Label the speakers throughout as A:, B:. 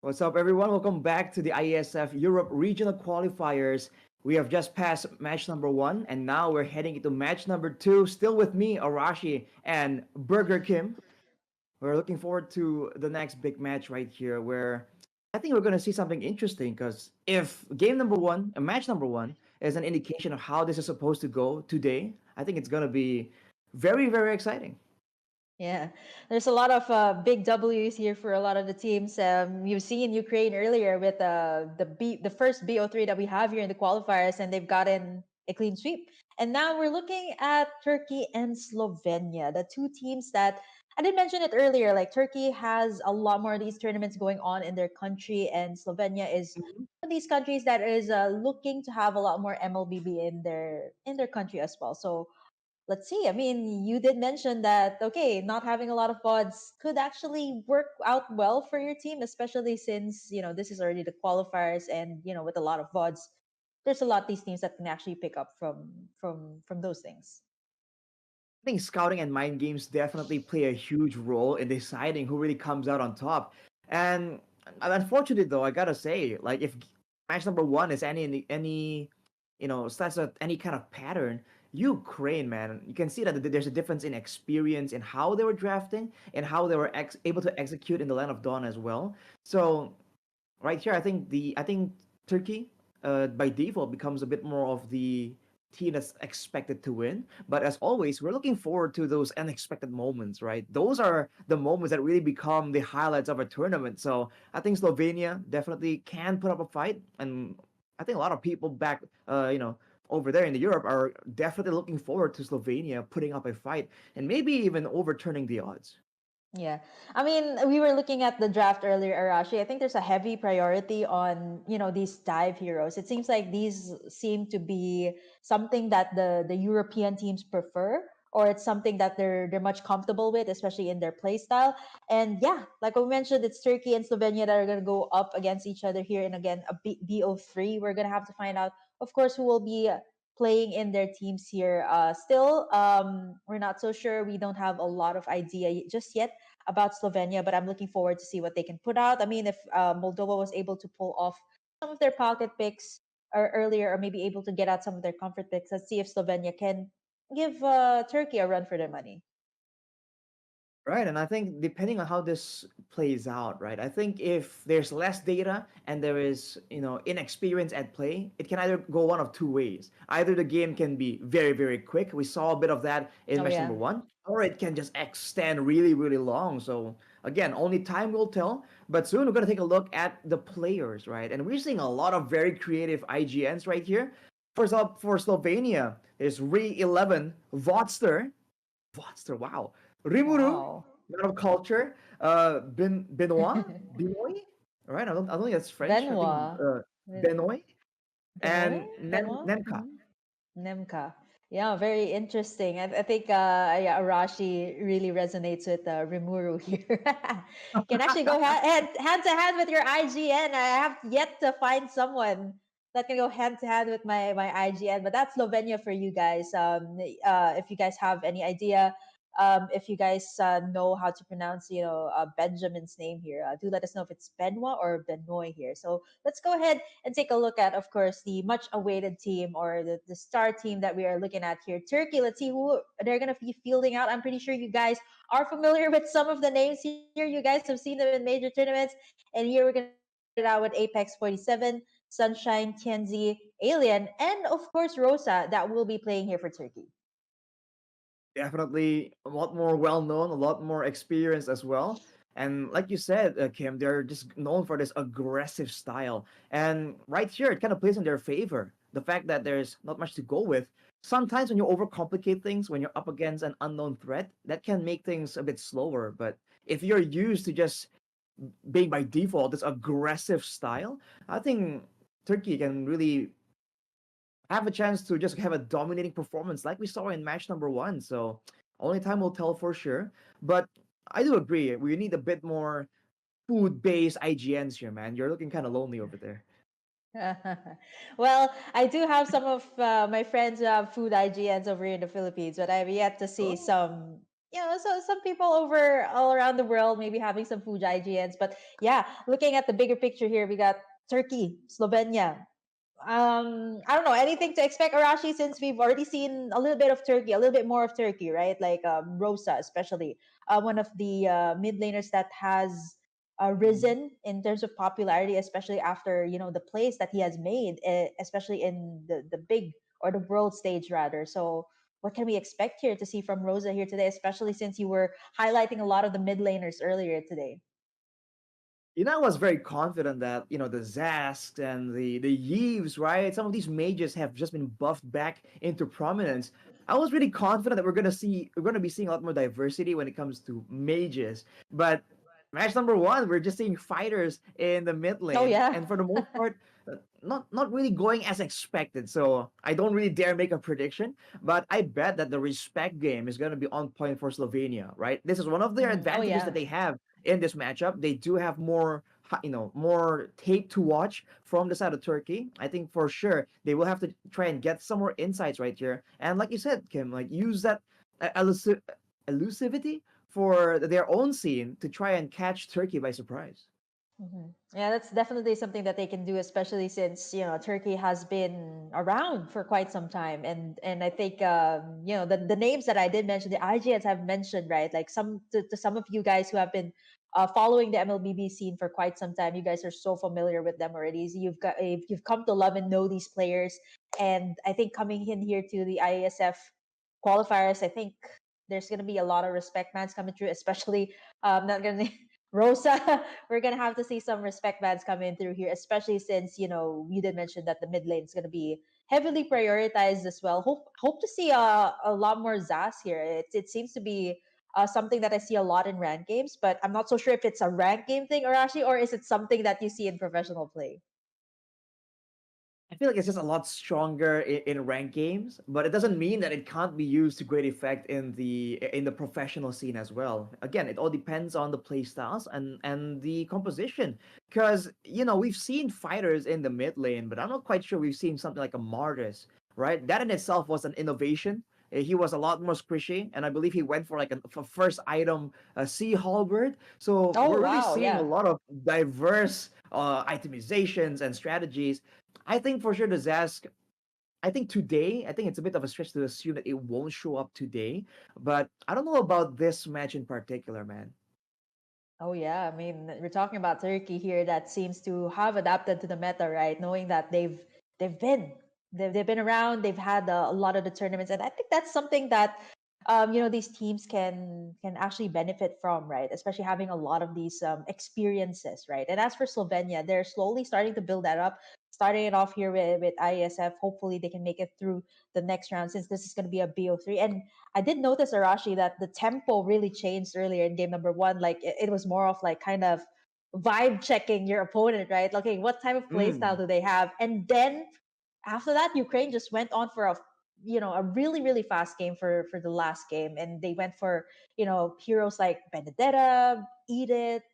A: What's up, everyone? Welcome back to the IESF Europe Regional Qualifiers. We have just passed match number one, and now we're heading into match number two. Still with me, Arashi and Burger Kim. We're looking forward to the next big match right here, where I think we're going to see something interesting. Because if game number one, match number one, is an indication of how this is supposed to go today, I think it's going to be very, very exciting.
B: Yeah, there's a lot of big W's here for a lot of the teams. You've seen Ukraine earlier with the first BO3 that we have here in the qualifiers, and they've gotten a clean sweep. And now we're looking at Turkey and Slovenia, the two teams that I did mention it earlier. Like Turkey has a lot more of these tournaments going on in their country, and Slovenia is
A: Mhm.
B: one of these countries that is looking to have a lot more MLBB in their country as well. So let's see. I mean, you did mention that, okay, not having a lot of pods could actually work out well for your team, especially since, this is already the qualifiers and, with a lot of VODs, there's a lot of these teams that can actually pick up from those things.
A: I think scouting and mind games definitely play a huge role in deciding who really comes out on top. And unfortunately, though, I gotta say, like if match number one is any starts at any kind of pattern, Ukraine, man, you can see that there's a difference in experience in how they were drafting and how they were able to execute in the Land of Dawn as well. So right here, I think Turkey, by default, becomes a bit more of the team that's expected to win. But as always, we're looking forward to those unexpected moments, right? Those are the moments that really become the highlights of a tournament. So I think Slovenia definitely can put up a fight, and I think a lot of people back, over there in the Europe are definitely looking forward to Slovenia putting up a fight and maybe even overturning the odds.
B: Yeah. I mean, we were looking at the draft earlier, Arashi. I think there's a heavy priority on, these dive heroes. It seems like these seem to be something that the European teams prefer, or it's something that they're much comfortable with, especially in their play style. And yeah, like we mentioned, it's Turkey and Slovenia that are going to go up against each other here. And again, a BO3. We're going to have to find out, of course, who will be playing in their teams here. Still, we're not so sure. We don't have a lot of idea just yet about Slovenia, but I'm looking forward to see what they can put out. I mean, if Moldova was able to pull off some of their pocket picks earlier, or maybe able to get out some of their comfort picks, let's see if Slovenia can give Turkey a run for their money.
A: Right, and I think depending on how this plays out, right? I think if there's less data and there is, inexperience at play, it can either go one of two ways. Either the game can be very, very quick. We saw a bit of that in
B: Oh
A: match
B: yeah.
A: number one, or it can just extend really, really long. So again, only time will tell. But soon we're gonna take a look at the players, right? And we're seeing a lot of very creative IGNs right here. First up for Slovenia, there's Re11, Vodster, wow. Rimuru,
B: Wow.
A: man of culture. Benoit. All right, I don't think that's French. I think
B: Benoit.
A: Benoit
B: Benoit?
A: and
B: Benoit?
A: Nemka.
B: Nemka. Yeah, very interesting. I think yeah, Arashi really resonates with Rimuru here. Can actually go hand to hand with your IGN. I have yet to find someone that can go hand to hand with my IGN, but that's Slovenia for you guys. If you guys have any idea, if you guys know how to pronounce, Benjamin's name here, do let us know if it's Benoit or Benoit here. So let's go ahead and take a look at, of course, the much awaited team, or the star team that we are looking at here. Turkey, let's see who they're going to be fielding out. I'm pretty sure you guys are familiar with some of the names here. You guys have seen them in major tournaments. And here we're going to start it out with Apex 47, Sunshine, Tianzi, Alien, and of course, Rosa, that will be playing here for Turkey.
A: Definitely a lot more well known, a lot more experienced as well. And like you said, Kim, they're just known for this aggressive style. And right here, it kind of plays in their favor. The fact that there's not much to go with. Sometimes when you overcomplicate things, when you're up against an unknown threat, that can make things a bit slower. But if you're used to just being by default this aggressive style, I think Turkey can really have a chance to just have a dominating performance like we saw in match number one. So only time will tell for sure. But I do agree. We need a bit more food-based IGNs here, man. You're looking kind of lonely over there.
B: Well, I do have some of my friends who have food IGNs over here in the Philippines, but I've yet to see
A: Oh,
B: some. so some people over all around the world maybe having some food IGNs. But yeah, looking at the bigger picture here, we got Turkey, Slovenia. I don't know anything to expect, Arashi, since we've already seen a little bit of Turkey, a little bit more of Turkey, right? Like Rosa, especially one of the mid laners that has
A: Mhm.
B: risen in terms of popularity, especially after the plays that he has made, especially in the big or the world stage rather. So what can we expect here to see from Rosa here today, especially since you were highlighting a lot of the mid laners earlier today?
A: I was very confident that the Zask and the Yves, right? Some of these mages have just been buffed back into prominence. I was really confident that we're gonna be seeing a lot more diversity when it comes to mages. But match number one, we're just seeing fighters in the mid
B: Oh
A: lane,
B: yeah.
A: and for the most part, not really going as expected. So I don't really dare make a prediction, but I bet that the respect game is gonna be on point for Slovenia, right? This is one of their
B: Oh
A: advantages that
B: yeah.
A: they have in this matchup. They do have more tape to watch from the side of Turkey. I think for sure they will have to try and get some more insights right here. And like you said, Kim, like use that elusivity for their own scene to try and catch Turkey by surprise.
B: Yeah, that's definitely something that they can do, especially since Turkey has been around for quite some time, and I think the names that I did mention, the IGNs have mentioned, right? Like to some of you guys who have been following the MLBB scene for quite some time, you guys are so familiar with them already. So you've come to love and know these players, and I think coming in here to the IESF qualifiers, I think there's gonna be a lot of respect fans coming through, especially not gonna Rosa, we're gonna have to see some respect bands come in through here, especially since you did mention that the mid lane is gonna be heavily prioritized as well. Hope to see a lot more Zas here. It seems to be something that I see a lot in ranked games, but I'm not so sure if it's a ranked game thing, Arashi, or is it something that you see in professional play?
A: I feel like it's just a lot stronger in ranked games, but it doesn't mean that it can't be used to great effect in the professional scene as well. Again, it all depends on the play styles and the composition. Because we've seen fighters in the mid lane, but I'm not quite sure we've seen something like a Martis, right? That in itself was an innovation. He was a lot more squishy, and I believe he went for like a first item, a sea halberd. So
B: Oh
A: we're really
B: wow,
A: seeing a
B: yeah.
A: lot of diverse itemizations and strategies. I think for sure the Zask. I think today, I think it's a bit of a stretch to assume that it won't show up today, but I don't know about this match in particular, man.
B: Oh yeah, I mean we're talking about Turkey here that seems to have adapted to the meta, right? Knowing that they've been they've been around, they've had a lot of the tournaments, and I think that's something that these teams can actually benefit from, right? Especially having a lot of these experiences, right? And as for Slovenia, they're slowly starting to build that up. Starting it off here with IESF, hopefully they can make it through the next round since this is going to be a BO3. And I did notice, Arashi, that the tempo really changed earlier in game number one. Like it was more of like kind of vibe checking your opponent, right? Like, okay, what type of play style
A: Mm.
B: do they have? And then after that, Ukraine just went on for a really really fast game for the last game, and they went for heroes like Benedetta, Edith,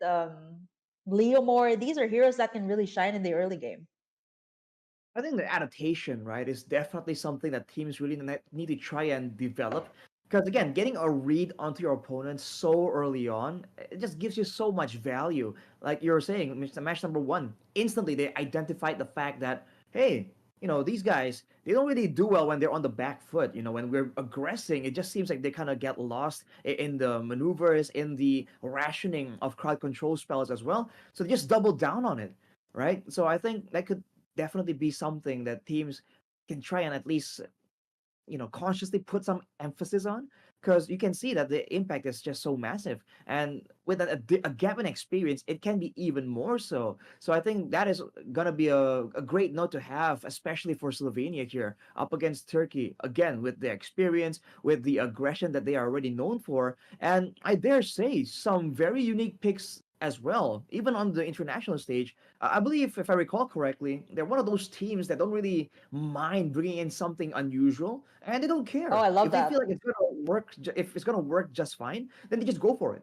B: Leomore. These are heroes that can really shine in the early game.
A: I think the adaptation, right, is definitely something that teams really need to try and develop. Because again, getting a read onto your opponent so early on, it just gives you so much value. Like you were saying, match number one, instantly they identified the fact that, hey, these guys, they don't really do well when they're on the back foot. When we're aggressing, it just seems like they kind of get lost in the maneuvers, in the rationing of crowd control spells as well. So they just double down on it, right? So I think that could definitely be something that teams can try and at least consciously put some emphasis on, because you can see that the impact is just so massive, and with a gap in experience it can be even more so. So I think that is gonna be a great note to have, especially for Slovenia here up against Turkey, again with the experience, with the aggression that they are already known for, and I dare say some very unique picks as well, even on the international stage. I believe, if I recall correctly, they're one of those teams that don't really mind bringing in something unusual, and they don't
B: Oh,
A: care
B: I love
A: if they feel
B: that.
A: like it's gonna work. If it's gonna work just fine, then they just go for it.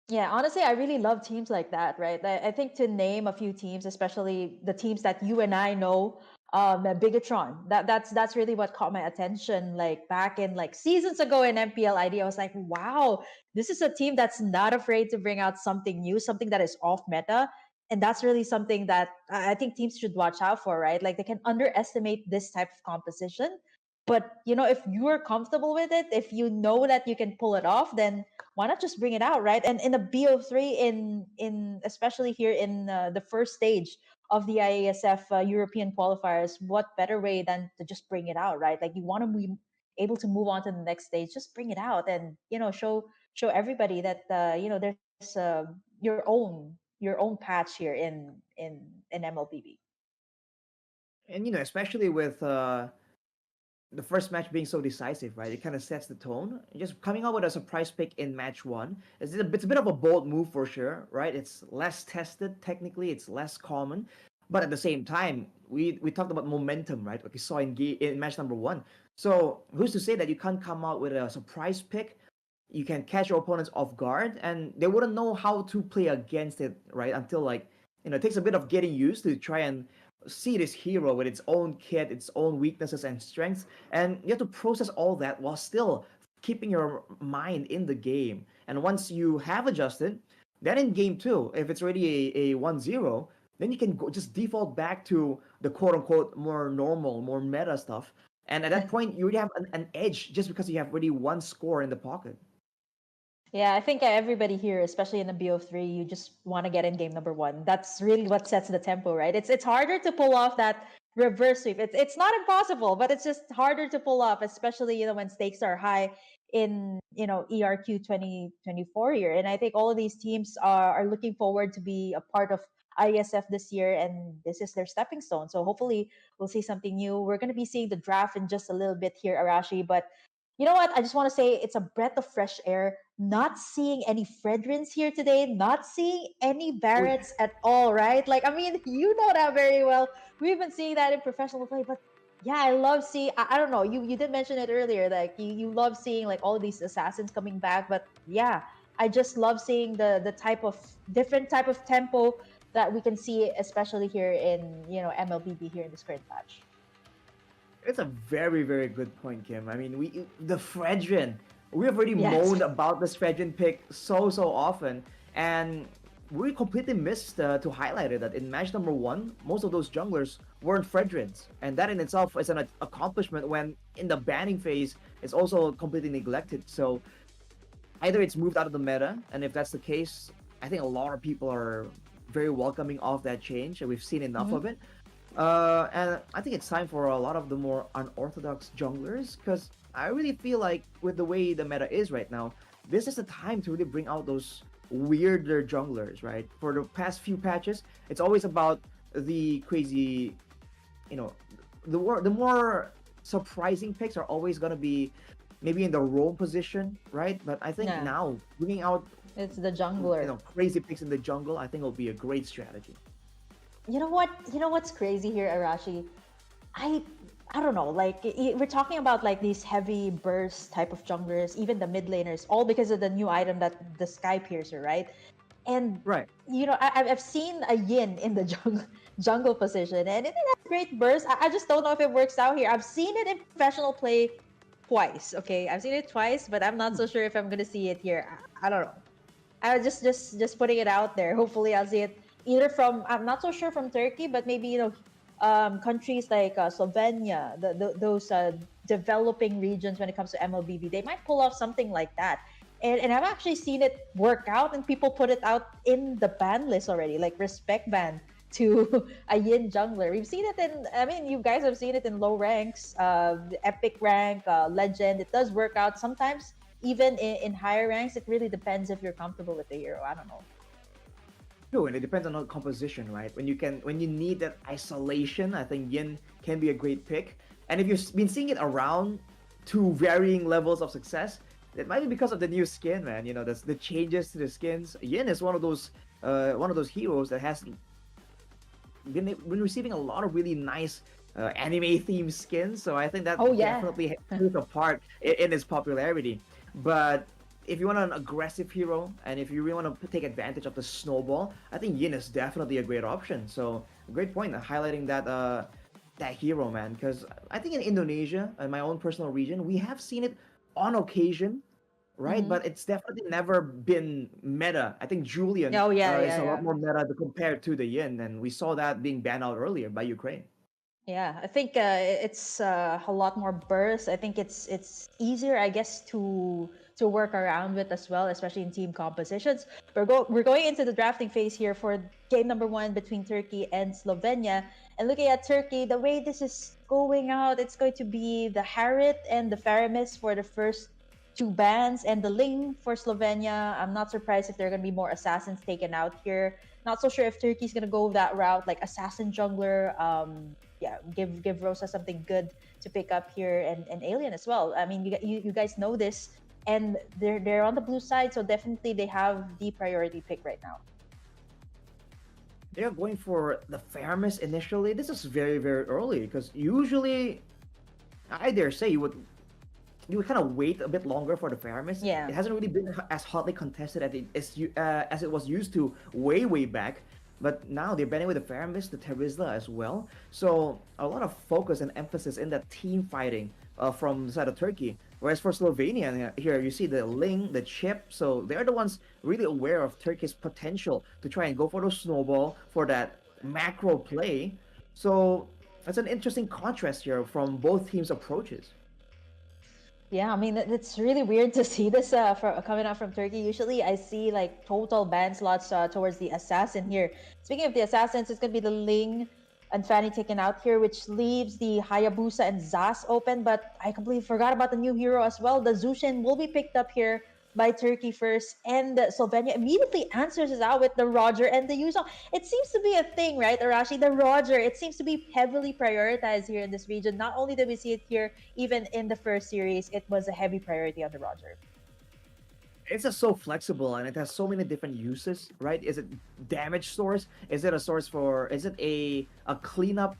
B: Yeah, honestly, I really love teams like that, right? I think to name a few teams, especially the teams that you and I know Bigatron. That's really what caught my attention. Like back in like seasons ago in MPL ID, I was like, wow, this is a team that's not afraid to bring out something new, something that is off meta. And that's really something that I think teams should watch out for, right? Like they can underestimate this type of composition. But if you're comfortable with it, if you know that you can pull it off, then why not just bring it out, right? And in the BO3, in especially here in the first stage of the IESF European qualifiers, what better way than to just bring it out, right? Like you want to be able to move on to the next stage, just bring it out and show everybody that there's your own patch here in MLBB.
A: And especially with the first match being so decisive, right? It kind of sets the tone. Just coming out with a surprise pick in match one, it's a bit of a bold move for sure, right? It's less tested technically, it's less common, but at the same time, we talked about momentum, right? Like we saw in match number one. So who's to say that you can't come out with a surprise pick? You can catch your opponents off guard, and they wouldn't know how to play against it, right? Until like it takes a bit of getting used to try and see this hero with its own kit, its own weaknesses and strengths, and you have to process all that while still keeping your mind in the game. And once you have adjusted, then in game two, if it's already a 1-0, then you can just default back to the quote unquote more normal, more meta stuff. And at that point, you already have an edge just because you have already one score in the pocket.
B: Yeah, I think everybody here, especially in the BO3, you just want to get in game number one. That's really what sets the tempo, right? It's harder to pull off that reverse sweep. It's not impossible, but it's just harder to pull off, especially when stakes are high in ERQ 2024 here. And I think all of these teams are looking forward to be a part of IESF this year, and this is their stepping stone. So hopefully we'll see something new. We're going to be seeing the draft in just a little bit here, Arashi, but you know what? I just want to say it's a breath of fresh air. Not seeing any Fredrins here today, not seeing any Barretts at all, right? Like, I mean, you know that very well. We've been seeing that in professional play, but yeah, I love seeing. I don't know. You did mention it earlier. Like, you love seeing like all these assassins coming back, but yeah, I just love seeing the type of different type of tempo that we can see, especially here in MLBB here in this current patch.
A: It's a very, very good point, Kim. I mean, the Fredrin. We have already
B: Yes.
A: moaned about this Fredrin pick so often, and we completely missed to highlight it that in match number one, most of those junglers weren't Fredrins, and that in itself is an accomplishment. When in the banning phase, it's also completely neglected. So either it's moved out of the meta, and if that's the case, I think a lot of people are very welcoming of that change, and we've seen enough of it. And I think it's time for a lot of the more unorthodox junglers, because I really feel like with the way the meta is right now, this is the time to really bring out those weirder junglers, right? For the past few patches, it's always about the crazy, the more surprising picks are always gonna be maybe in the roam position, right? But I think
B: Yeah.
A: now bringing out
B: It's the jungler.
A: crazy picks in the jungle, I think will be a great strategy.
B: You know what? You know what's crazy here, Arashi? I don't know. Like we're talking about like these heavy burst type of junglers, even the mid laners, all because of the new item that the Sky Piercer, right? And
A: Right.
B: I've seen a Yin in the jungle position, and it has great burst. I just don't know if it works out here. I've seen it in professional play twice. Okay, I've seen it twice, but I'm not so sure if I'm gonna see it here. I don't know. I just putting it out there. Hopefully, I'll see it either from I'm not so sure from Turkey, but maybe countries like Slovenia, those developing regions when it comes to MLBB, they might pull off something like that. And I've actually seen it work out, and people put it out in the ban list already, like respect ban to a Yin jungler. We've seen it in, I mean, you guys have seen it in low ranks, epic rank, legend. It does work out sometimes. Even in higher ranks, it really depends if you're comfortable with the hero. I don't know.
A: True, and it depends on the composition, right? When you need that isolation, I think Yin can be a great pick. And if you've been seeing it around to varying levels of success, it might be because of the new skin, man. The changes to the skins. Yin is one of those heroes that has been receiving a lot of really nice anime themed skins. So I think that definitely plays a part in its popularity. But if you want an aggressive hero, and if you really want to take advantage of the snowball, I think Yin is definitely a great option. So great point, highlighting that that hero, man. Because I think in Indonesia, in my own personal region, we have seen it on occasion, right?
B: Mm-hmm.
A: But it's definitely never been meta. I think Julian
B: Oh yeah,
A: is
B: yeah,
A: a lot
B: yeah.
A: more meta compared to the Yin, and we saw that being banned out earlier by Ukraine.
B: Yeah, I think it's a lot more burst. I think it's easier, I guess, to work around with as well, especially in team compositions. We're going into the drafting phase here for game number one between Turkey and Slovenia. And looking at Turkey, the way this is going out, it's going to be the Harit and the Faramis for the first two bans, and the Ling for Slovenia. I'm not surprised if there are going to be more assassins taken out here. Not so sure if Turkey's going to go that route, like assassin jungler. Yeah, give Rosa something good to pick up here, and Alien as well. I mean, you guys know this, and they're on the blue side, so definitely they have the priority pick right now.
A: They're going for the Faramis initially. This is very, very early because usually, I dare say, you would kind of wait a bit longer for the Faramis.
B: Yeah.
A: It hasn't really been as hotly contested as it was used to way back. But now they're banning with the Faramis, the Terizla as well. So a lot of focus and emphasis in that team fighting from the side of Turkey. Whereas for Slovenia, here you see the Ling, the Chip. So they're the ones really aware of Turkey's potential to try and go for those snowball for that macro play. So that's an interesting contrast here from both teams' approaches.
B: Yeah, I mean it's really weird to see this coming out from Turkey. Usually, I see like total ban slots towards the assassin here. Speaking of the assassins, it's gonna be the Ling and Fanny taken out here, which leaves the Hayabusa and Zas open. But I completely forgot about the new hero as well. The Zushin will be picked up here by Turkey first, and Slovenia immediately answers us out with the Roger and the Yuzong. It seems to be a thing, right, Arashi? The Roger, it seems to be heavily prioritized here in this region. Not only did we see it here, even in the first series, it was a heavy priority on the Roger.
A: It's just so flexible and it has so many different uses, right? Is it damage source? Is it a source for? Is it a cleanup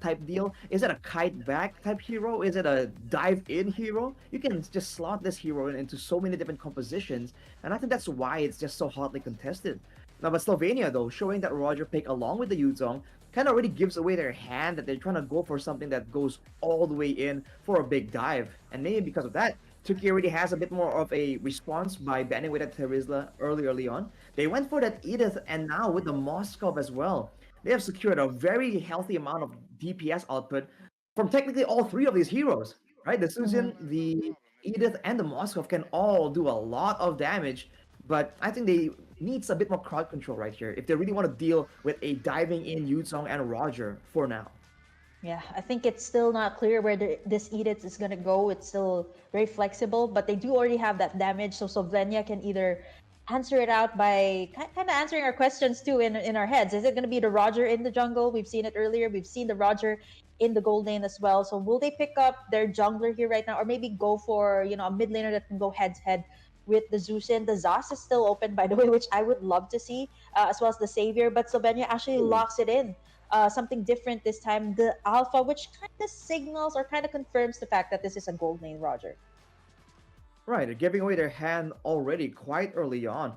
A: type deal? Is it a kite back type hero? Is it a dive in hero? You can just slot this hero into so many different compositions, and I think that's why it's just so hotly contested. Now, but Slovenia though, showing that Roger pick along with the Yuzong kind of already gives away their hand that they're trying to go for something that goes all the way in for a big dive, and maybe because of that, Turkey already has a bit more of a response by banning with that Terizla early on. They went for that Edith, and now with the Moskov as well, they have secured a very healthy amount of DPS output from technically all three of these heroes, right? The Susan,
B: Mm-hmm.
A: the Edith, and the Moskov can all do a lot of damage, but I think they needs a bit more crowd control right here if they really want to deal with a diving in Yuzong and Roger for now.
B: Yeah, I think it's still not clear where this Edith is gonna go. It's still very flexible, but they do already have that damage, so Slovenia can either answer it out by kind of answering our questions too in our heads. Is it gonna be the Roger in the jungle? We've seen it earlier. We've seen the Roger in the gold lane as well. So will they pick up their jungler here right now, or maybe go for a mid laner that can go head to head with the Zusin? The Zas is still open, by the way, which I would love to see, as well as the Savior. But Slovenia actually locks it in, something different this time, the Alpha, which kind of signals or kind of confirms the fact that this is a gold lane, Roger.
A: Right, they're giving away their hand already quite early on.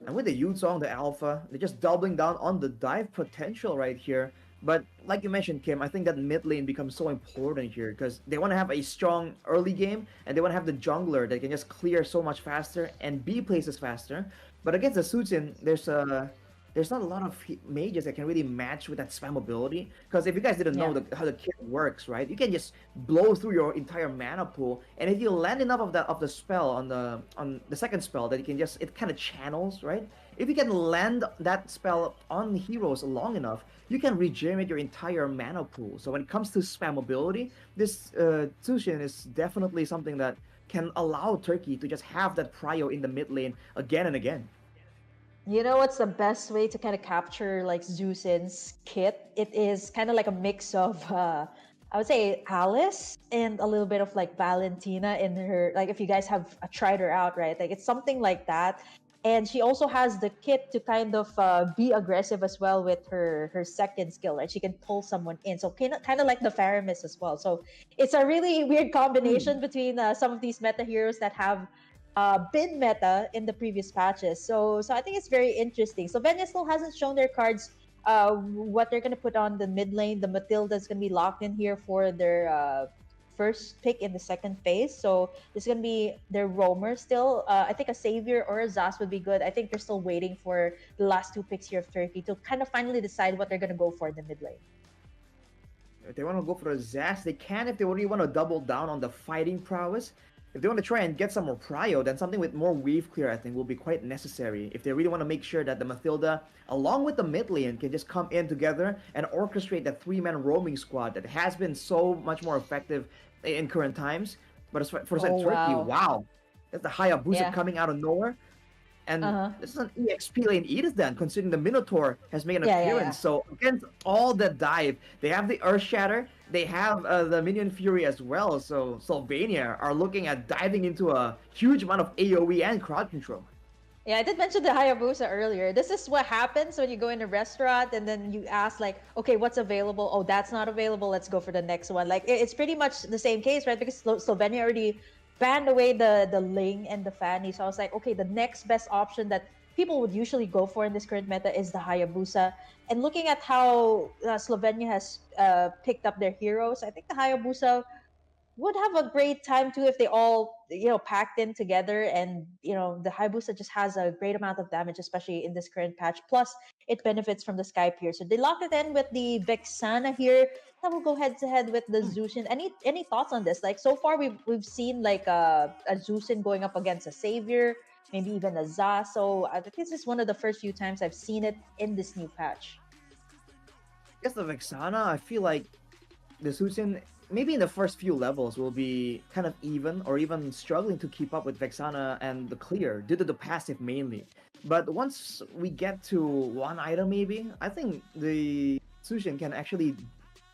A: And with the Yuzong, the Alpha, they're just doubling down on the dive potential right here. But like you mentioned, Kim, I think that mid lane becomes so important here because they want to have a strong early game and they want to have the jungler that can just clear so much faster and be places faster. But against the Sujin, there's not a lot of mages that can really match with that spam ability. Because if you guys didn't know
B: Yeah.
A: how the kit works, right? You can just blow through your entire mana pool, and if you land enough of the spell on the second spell, that you can just it kind of channels, right? If you can land that spell on heroes long enough, you can regenerate your entire mana pool. So when it comes to spam ability, this Tushin is definitely something that can allow Turkey to just have that prio in the mid lane again and again.
B: You know what's the best way to kind of capture like Zusin's kit? It is kind of like a mix of I would say Alice and a little bit of like Valentina in her, like if you guys have tried her out, right? Like it's something like that. And she also has the kit to kind of be aggressive as well with her second skill, right? She can pull someone in, so kind of like the Faramis as well. So it's a really weird
A: Hmm.
B: combination between some of these meta heroes that have been meta in the previous patches. So I think it's very interesting. Slovenia still hasn't shown their cards what they're gonna put on the mid lane. The Matilda's gonna be locked in here for their first pick in the second phase. So it's gonna be their roamer still. I think a savior or a Zas would be good. I think they're still waiting for the last two picks here of Turkey to kind of finally decide what they're gonna go for in the mid lane.
A: If they want to go for a Zas, they can. If they really want to double down on the fighting prowess, if they want to try and get some more prio, then something with more wave clear, I think, will be quite necessary. If they really want to make sure that the Matilda, along with the mid lane, can just come in together and orchestrate that three-man roaming squad that has been so much more effective in current times. But as for
B: Oh
A: Turkey,
B: wow.
A: wow, that's the Hayabusa
B: Yeah.
A: coming out of nowhere.
B: Uh
A: And
B: huh.
A: this is an EXP lane Edith then, considering the Minotaur has made an
B: Yeah. Yeah. Yeah.
A: appearance. So against all the dive, they have the Earth Shatter, they have the Minion Fury as well. So Slovenia are looking at diving into a huge amount of AoE and crowd control.
B: Yeah, I did mention the Hayabusa earlier. This is what happens when you go in a restaurant and then you ask like, okay, what's available? Oh, that's not available. Let's go for the next one. Like it's pretty much the same case, right? Because Slovenia already banned away the Ling and the Fanny. So I was like, okay, the next best option that people would usually go for in this current meta is the Hayabusa. And looking at how Slovenia has picked up their heroes, I think the Hayabusa would have a great time too if they all packed in together. And the Hayabusa just has a great amount of damage, especially in this current patch, plus it benefits from the Sky Pierce. So they locked it in with the Vexana here. That will go head to head with the Zushin. Any thoughts on this? Like so far we've seen like a Zushin going up against a Savior, maybe even a Za. So I think this is one of the first few times I've seen it in this new patch.
A: I guess the Vexana, I feel like the Susan, maybe in the first few levels, will be kind of even or even struggling to keep up with Vexana and the clear due to the passive mainly. But once we get to one item, maybe, I think the Sushin can actually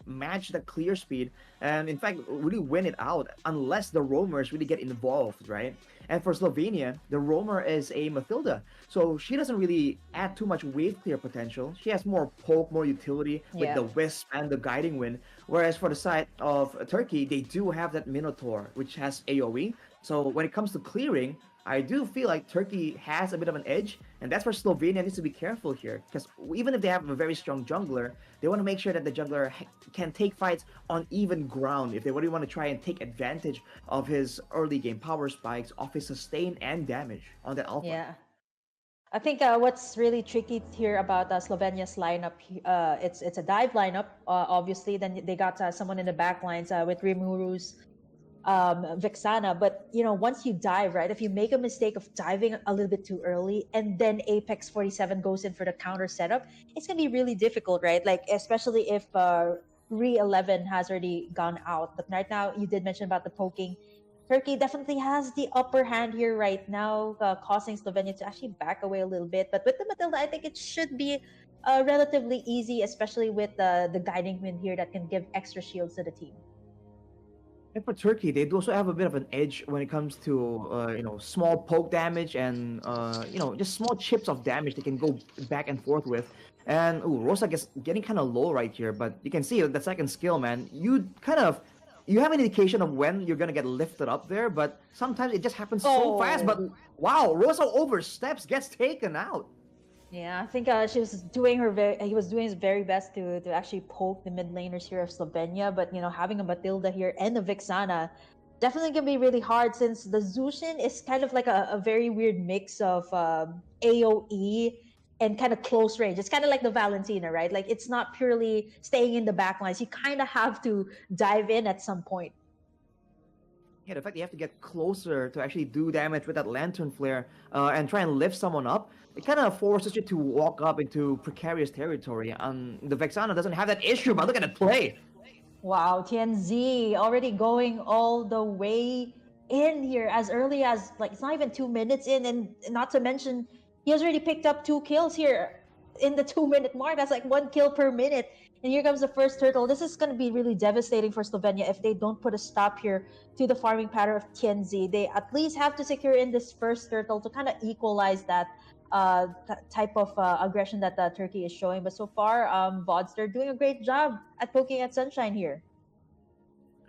A: match the clear speed and in fact really win it out unless the roamers really get involved, right? And for Slovenia, the roamer is a Mathilda, so she doesn't really add too much wave clear potential. She has more poke, more utility with
B: Yeah.
A: the wisp and the guiding wind. Whereas for the side of Turkey, they do have that Minotaur, which has AoE. So when it comes to clearing, I do feel like Turkey has a bit of an edge, and that's where Slovenia needs to be careful here. Because even if they have a very strong jungler, they want to make sure that the jungler can take fights on even ground if they really want to try and take advantage of his early game power spikes, of his sustain and damage on that alpha.
B: Yeah. I think what's really tricky here about Slovenia's lineup, it's a dive lineup, obviously. Then they got someone in the back lines with Rimuru's Vexana. But once you dive, right, if you make a mistake of diving a little bit too early, and then Apex 47 goes in for the counter setup, it's gonna be really difficult, right? Like especially if Re 11 has already gone out. But right now, you did mention about the poking. Turkey definitely has the upper hand here right now, causing Slovenia to actually back away a little bit. But with the Matilda, I think it should be relatively easy, especially with the guiding wind here that can give extra shields to the team.
A: And for Turkey, they do also have a bit of an edge when it comes to small poke damage and just small chips of damage they can go back and forth with. And Rosa gets getting kind of low right here, but you can see the second skill, man. You have an indication of when you're gonna get lifted up there, but sometimes it just happens so fast. But
B: Oh,
A: wow, Rosa oversteps, gets taken out.
B: yeah, I think she was doing he was doing his very best to actually poke the mid laners here of Slovenia. But having a Matilda here and a Vixana definitely gonna be really hard, since the Zushin is kind of like a very weird mix of AOE and kind of close range. It's kind of like the Valentina, right? Like it's not purely staying in the back lines. You kind of have to dive in at some point.
A: Yeah, the fact you have to get closer to actually do damage with that lantern flare and try and lift someone up, it kind of forces you to walk up into precarious territory. The Vexana doesn't have that issue, but look at it play.
B: Wow, TNZ already going all the way in here as early as, like, it's not even 2 minutes in, and not to mention he has already picked up 2 kills here in the 2 minute mark. That's like 1 kill per minute. And here comes the first turtle. This is going to be really devastating for Slovenia if they don't put a stop here to the farming pattern of TNZ. They at least have to secure in this first turtle to kind of equalize that type of aggression that Turkey is showing. But so far, VODs, they're doing a great job at poking at Sunshine here.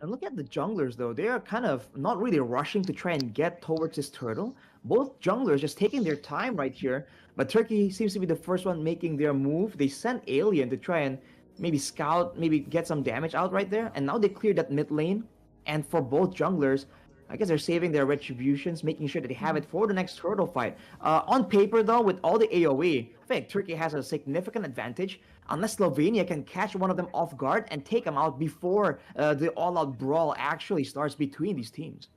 A: And look at the junglers though; they are kind of not really rushing to try and get towards this turtle. Both junglers just taking their time right here. But Turkey seems to be the first one making their move. They sent Alien to try and maybe scout, maybe get some damage out right there. And now they cleared that mid lane. And for both junglers, I guess they're saving their retributions, making sure that they have it for the next turtle fight. On paper, though, with all the AoE, I think Turkey has a significant advantage unless Slovenia can catch one of them off guard and take them out before the all-out brawl actually starts between these teams.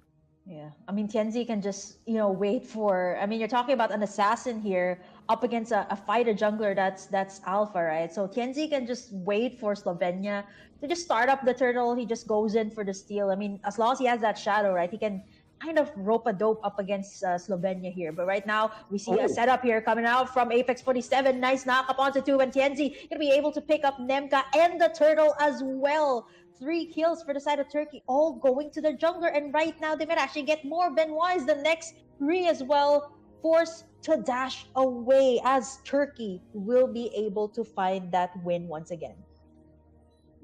B: Yeah, I mean, Tianzi can just, wait for. I mean, you're talking about an assassin here up against a fighter jungler that's alpha, right? So Tianzi can just wait for Slovenia to just start up the turtle. He just goes in for the steal. I mean, as long as he has that shadow, right, he can kind of rope a dope up against Slovenia here. But right now, we see a setup here coming out from Apex 47. Nice knock up onto two, and Tianzi gonna be able to pick up Nemka and the turtle as well. 3 kills for the side of Turkey, all going to the jungler. And right now, they might actually get more. Benoit is the next 3 as well, forced to dash away as Turkey will be able to find that win once again.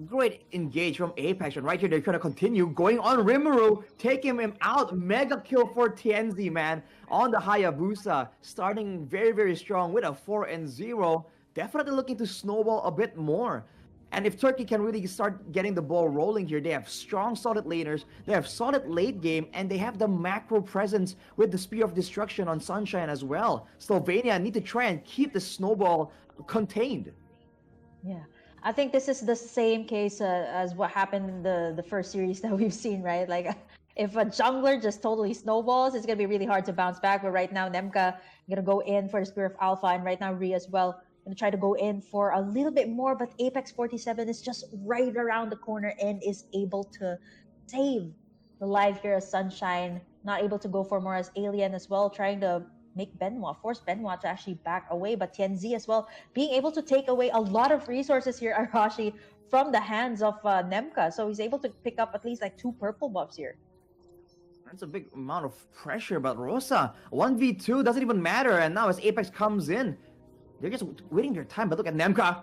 A: Great engage from Apex, and right here they're going to continue going on Rimuru, taking him out. Mega kill for Tianzi, man, on the Hayabusa, starting very, very strong with a 4-0. Definitely looking to snowball a bit more. And if Turkey can really start getting the ball rolling here, they have strong, solid laners, they have solid late game, and they have the macro presence with the Spear of Destruction on Sunshine as well. Slovenia need to try and keep the snowball contained.
B: Yeah. I think this is the same case as what happened in the first series that we've seen, right? Like, if a jungler just totally snowballs, it's going to be really hard to bounce back. But right now, Nemka going to go in for the Spear of Alpha, and right now, Rhea as well going to try to go in for a little bit more. But Apex 47 is just right around the corner and is able to save the life here as Sunshine. Not able to go for more as Alien as well, trying to force Benoit to actually back away. But Tianzi as well, being able to take away a lot of resources here, Arashi, from the hands of Nemka. So he's able to pick up at least like 2 purple buffs here.
A: That's a big amount of pressure, but Rosa, 1v2 doesn't even matter. And now as Apex comes in, they're just waiting their time. But look at Nemka.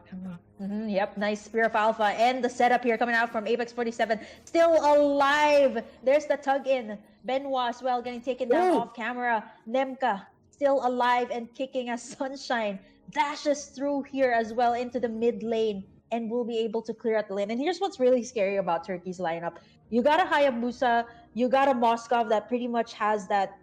B: Yep, nice Spear of Alpha. And the setup here coming out from Apex 47. Still alive. There's the tug in. Benoit as well getting taken down off camera. Nemka still alive and kicking as Sunshine dashes through here as well into the mid lane and will be able to clear out the lane. And here's what's really scary about Turkey's lineup. You got a Hayabusa, you got a Moskov that pretty much has that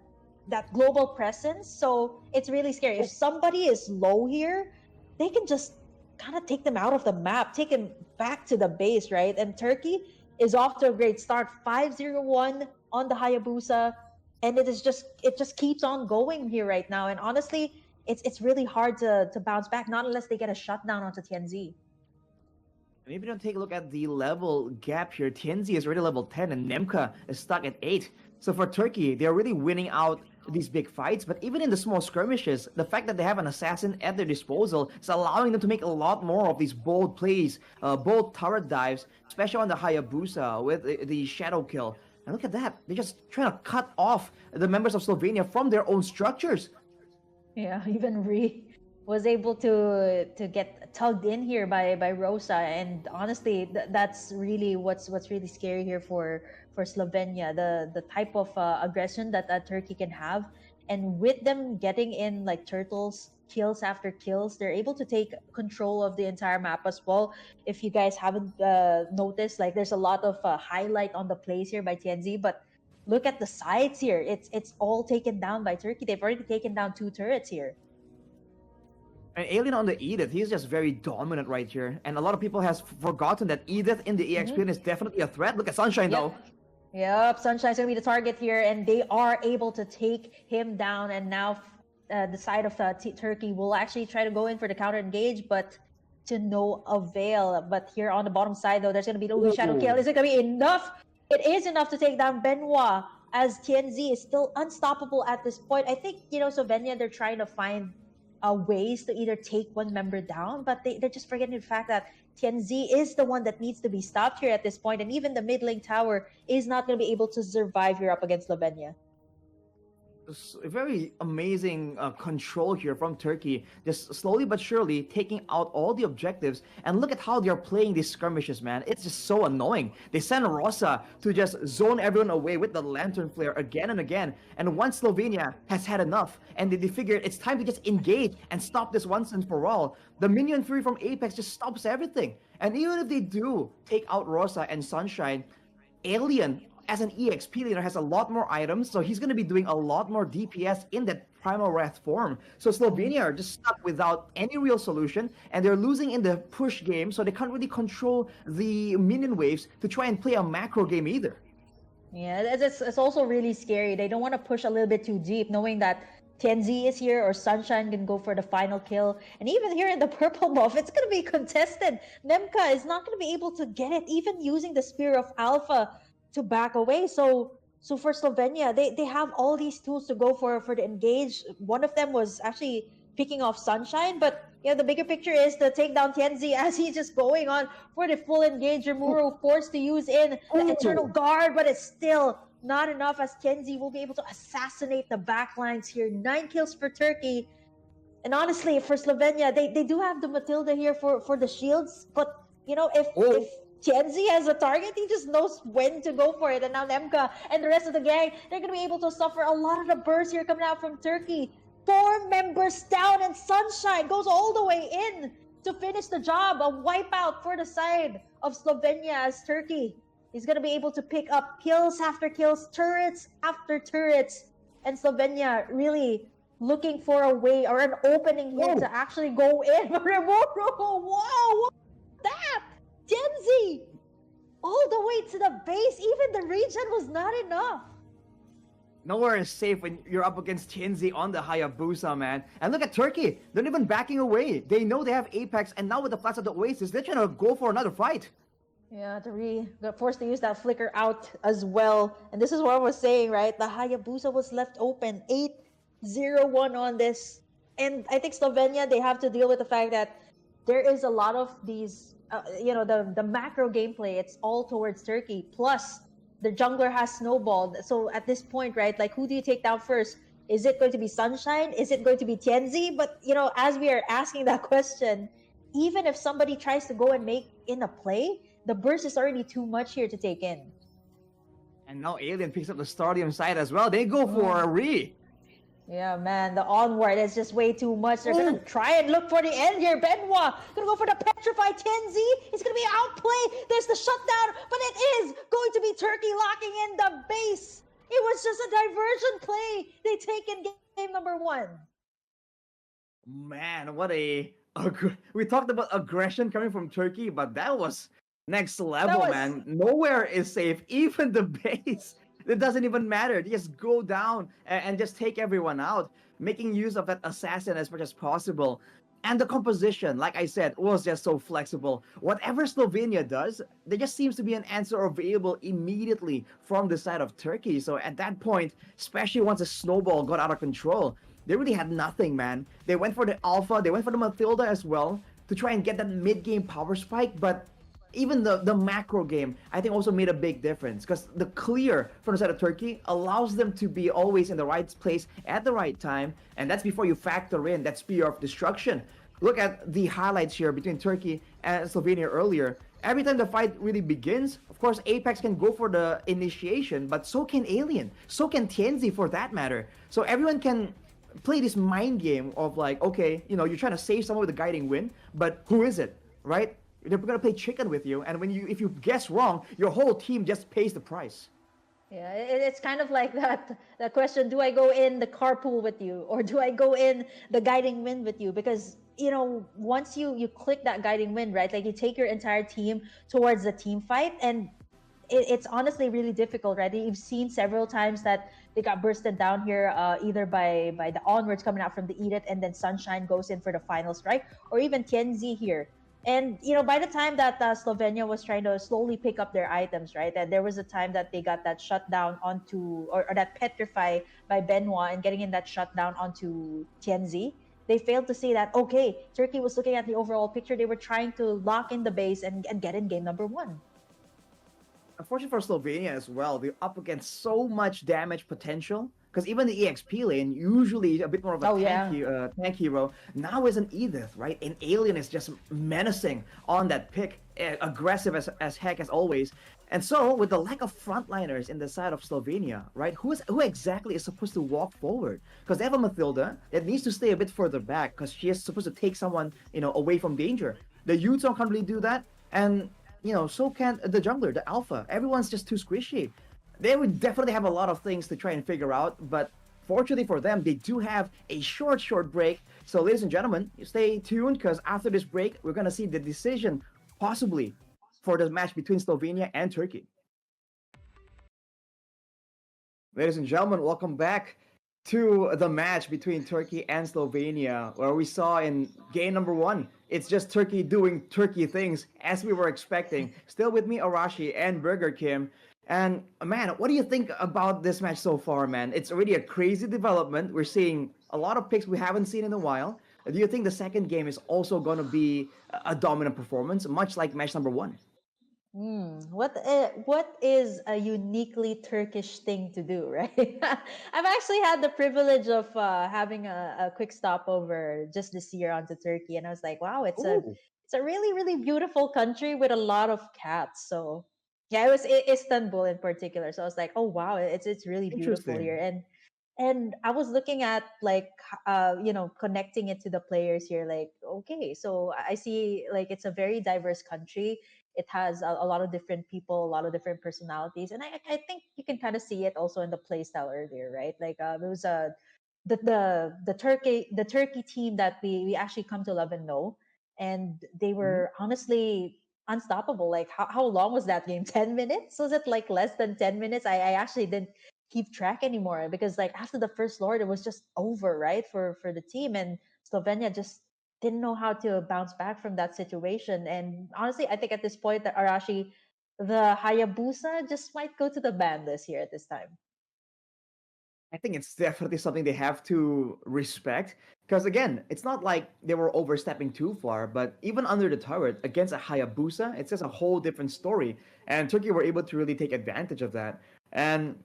B: global presence. So it's really scary. If somebody is low here, they can just kind of take them out of the map, take them back to the base, right? And Turkey is off to a great start. 5-0-1 on the Hayabusa. And it just keeps on going here right now. And honestly, it's really hard to bounce back, not unless they get a shutdown onto Tianzi.
A: Maybe don't take a look at the level gap here. Tianzi is already level 10 and Nemka is stuck at 8. So for Turkey, they're really winning out these big fights. But even in the small skirmishes, the fact that they have an assassin at their disposal is allowing them to make a lot more of these bold plays, bold turret dives, especially on the Hayabusa with the shadow kill. And look at that. They're just trying to cut off the members of Slovenia from their own structures.
B: Yeah, even Rhee was able to get tugged in here by Rosa. And honestly, that's really what's really scary here for Slovenia. The type of aggression that Turkey can have. And with them getting in like turtles, kills after kills, they're able to take control of the entire map as well. If you guys haven't noticed, like there's a lot of highlight on the plays here by Tianzi, but look at the sides here. It's all taken down by Turkey. They've already taken down 2 turrets here.
A: And Alien on the Edith, he's just very dominant right here. And a lot of people has forgotten that Edith in the EXP is definitely a threat. Look at Sunshine though.
B: Yep, Sunshine's gonna be the target here, and they are able to take him down. And now the side of Turkey will actually try to go in for the counter engage, but to no avail. But here on the bottom side though, there's gonna be the shadow kill. Is it gonna be enough? It is enough to take down Benoit, as Tianzi is still unstoppable at this point. I think, Slovenia, they're trying to find ways to either take one member down, but they're just forgetting the fact that Tianzi is the one that needs to be stopped here at this point, and even the mid lane tower is not going to be able to survive here up against Slovenia.
A: very amazing control here from Turkey, just slowly but surely taking out all the objectives. And look at how they're playing these skirmishes, man. It's just so annoying. They send Rosa to just zone everyone away with the lantern flare again and again. And once Slovenia has had enough, and they figured it's time to just engage and stop this once and for all, the minion fury from Apex just stops everything. And even if they do take out Rosa and Sunshine, Alien as an EXP leader has a lot more items, so he's going to be doing a lot more DPS in that Primal Wrath form. So Slovenia are just stuck without any real solution, and they're losing in the push game, so they can't really control the minion waves to try and play a macro game either.
B: Yeah, it's also really scary. They don't want to push a little bit too deep, knowing that Tianzi is here or Sunshine can go for the final kill. And even here in the purple buff, it's going to be contested. Nemka is not going to be able to get it, even using the Spear of Alpha to back away. So for Slovenia, they have all these tools to go for the engage. One of them was actually picking off Sunshine, but the bigger picture is to take down Tianzi as he's just going on for the full engage. Remuro forced to use in the Eternal Guard, but it's still not enough, as Tianzi will be able to assassinate the backlines here. 9 kills for Turkey. And honestly, for Slovenia, they do have the Matilda here for the shields, but if Tianzi has a target, he just knows when to go for it. And now Nemka and the rest of the gang, they're going to be able to suffer a lot of the burst here coming out from Turkey. 4 members down, and Sunshine goes all the way in to finish the job. A wipeout for the side of Slovenia, as Turkey is going to be able to pick up kills after kills, turrets after turrets. And Slovenia really looking for a way or an opening here to actually go in. Remuro, wow, what's that? Genzi, all the way to the base. Even the regen was not enough.
A: Nowhere is safe when you're up against Tianzi on the Hayabusa, man. And look at Turkey. They're not even backing away. They know they have Apex, and now with the Flats of the Oasis, they're trying to go for another fight.
B: Yeah, got forced to use that flicker out as well. And this is what I was saying, right? The Hayabusa was left open. 8-0-1 on this. And I think Slovenia, they have to deal with the fact that there is a lot of these the macro gameplay, it's all towards Turkey. Plus, the jungler has snowballed. So at this point, right, like, who do you take down first? Is it going to be Sunshine? Is it going to be Tianzi? But, as we are asking that question, even if somebody tries to go and make in a play, the burst is already too much here to take in.
A: And now Alien picks up the Stadium side as well. They go for a re.
B: Yeah, man, the onward is just way too much. They're going to try and look for the end here. Benoit going to go for the Petrify. Tianzi is going to be outplayed. There's the shutdown, but it is going to be Turkey locking in the base. It was just a diversion play. They take in game number 1.
A: Man, we talked about aggression coming from Turkey, but that was next level, man. Nowhere is safe, even the base. It doesn't even matter. They just go down and just take everyone out, making use of that assassin as much as possible. And the composition, like I said, was just so flexible. Whatever Slovenia does, there just seems to be an answer available immediately from the side of Turkey. So at that point, especially once the snowball got out of control, they really had nothing, man. They went for the Alpha, they went for the Matilda as well to try and get that mid-game power spike, but even the macro game, I think, also made a big difference, because the clear from the side of Turkey allows them to be always in the right place at the right time, and that's before you factor in that Spear of Destruction. Look at the highlights here between Turkey and Slovenia earlier. Every time the fight really begins, of course, Apex can go for the initiation, but so can Alien, so can Tianzi for that matter. So everyone can play this mind game of like, okay, you're trying to save someone with a guiding wind, but who is it, right? They're gonna play chicken with you, and if you guess wrong, your whole team just pays the price.
B: Yeah, it's kind of like that question: do I go in the carpool with you, or do I go in the guiding wind with you? Because once you click that guiding wind, right? Like, you take your entire team towards the team fight, and it's honestly really difficult, right? You've seen several times that they got bursted down here, either by the onwards coming out from the Edict, and then Sunshine goes in for the final strike, or even Tianzi here. And, by the time that Slovenia was trying to slowly pick up their items, right, that there was a time that they got that shutdown onto, or that Petrify by Benoit, and getting in that shutdown onto Tianzi, they failed to see that, okay, Turkey was looking at the overall picture. They were trying to lock in the base and get in game number 1.
A: Unfortunately for Slovenia as well, they're up against so much damage potential Because even the EXP lane, usually a bit more of a
B: Oh yeah.
A: tank hero, now is an Edith, right? An Alien is just menacing on that pick, aggressive as heck as always. And so, with the lack of frontliners in the side of Slovenia, right? Who exactly is supposed to walk forward? Because they have a Mathilda that needs to stay a bit further back because she is supposed to take someone, away from danger. The Yutong can't really do that, and so can the jungler, the Alpha. Everyone's just too squishy. They would definitely have a lot of things to try and figure out, but fortunately for them, they do have a short break. So, ladies and gentlemen, stay tuned because after this break, we're gonna see the decision possibly for the match between Slovenia and Turkey. Ladies and gentlemen, welcome back to the match between Turkey and Slovenia, where we saw in game number one, it's just Turkey doing Turkey things as we were expecting. Still with me, Arashi and Burger Kim. And man, what do you think about this match so far, man? It's already a crazy development. We're seeing a lot of picks we haven't seen in a while. Do you think the second game is also going to be a dominant performance, much like match number one?
B: What is a uniquely Turkish thing to do, right? I've actually had the privilege of having a quick stopover just this year onto Turkey, and I was like, wow,
A: Oh,
B: it's a really really beautiful country with a lot of cats. So yeah, it was Istanbul in particular. So I was like, oh wow, it's really beautiful here,
A: interesting.
B: and I was looking at like connecting it to the players here. Like, okay, so I see like it's a very diverse country. It has a lot of different people, a lot of different personalities, and I think you can kind of see it also in the play style earlier, right? Like there was a the Turkey team that we actually come to love and know, and they
A: Mhm.
B: were honestly unstoppable. Like how long was that game? 10 minutes? Was it like less than 10 minutes? I actually didn't keep track anymore because like after the first lord, it was just over, right? For the team, and Slovenia just didn't know how to bounce back from that situation. And honestly, I think at this point, the Arashi, the Hayabusa just might go to the ban list here at this time.
A: I think it's definitely something they have to respect. Because again, it's not like they were overstepping too far, but even under the turret against a Hayabusa, it's just a whole different story. And Turkey were able to really take advantage of that. And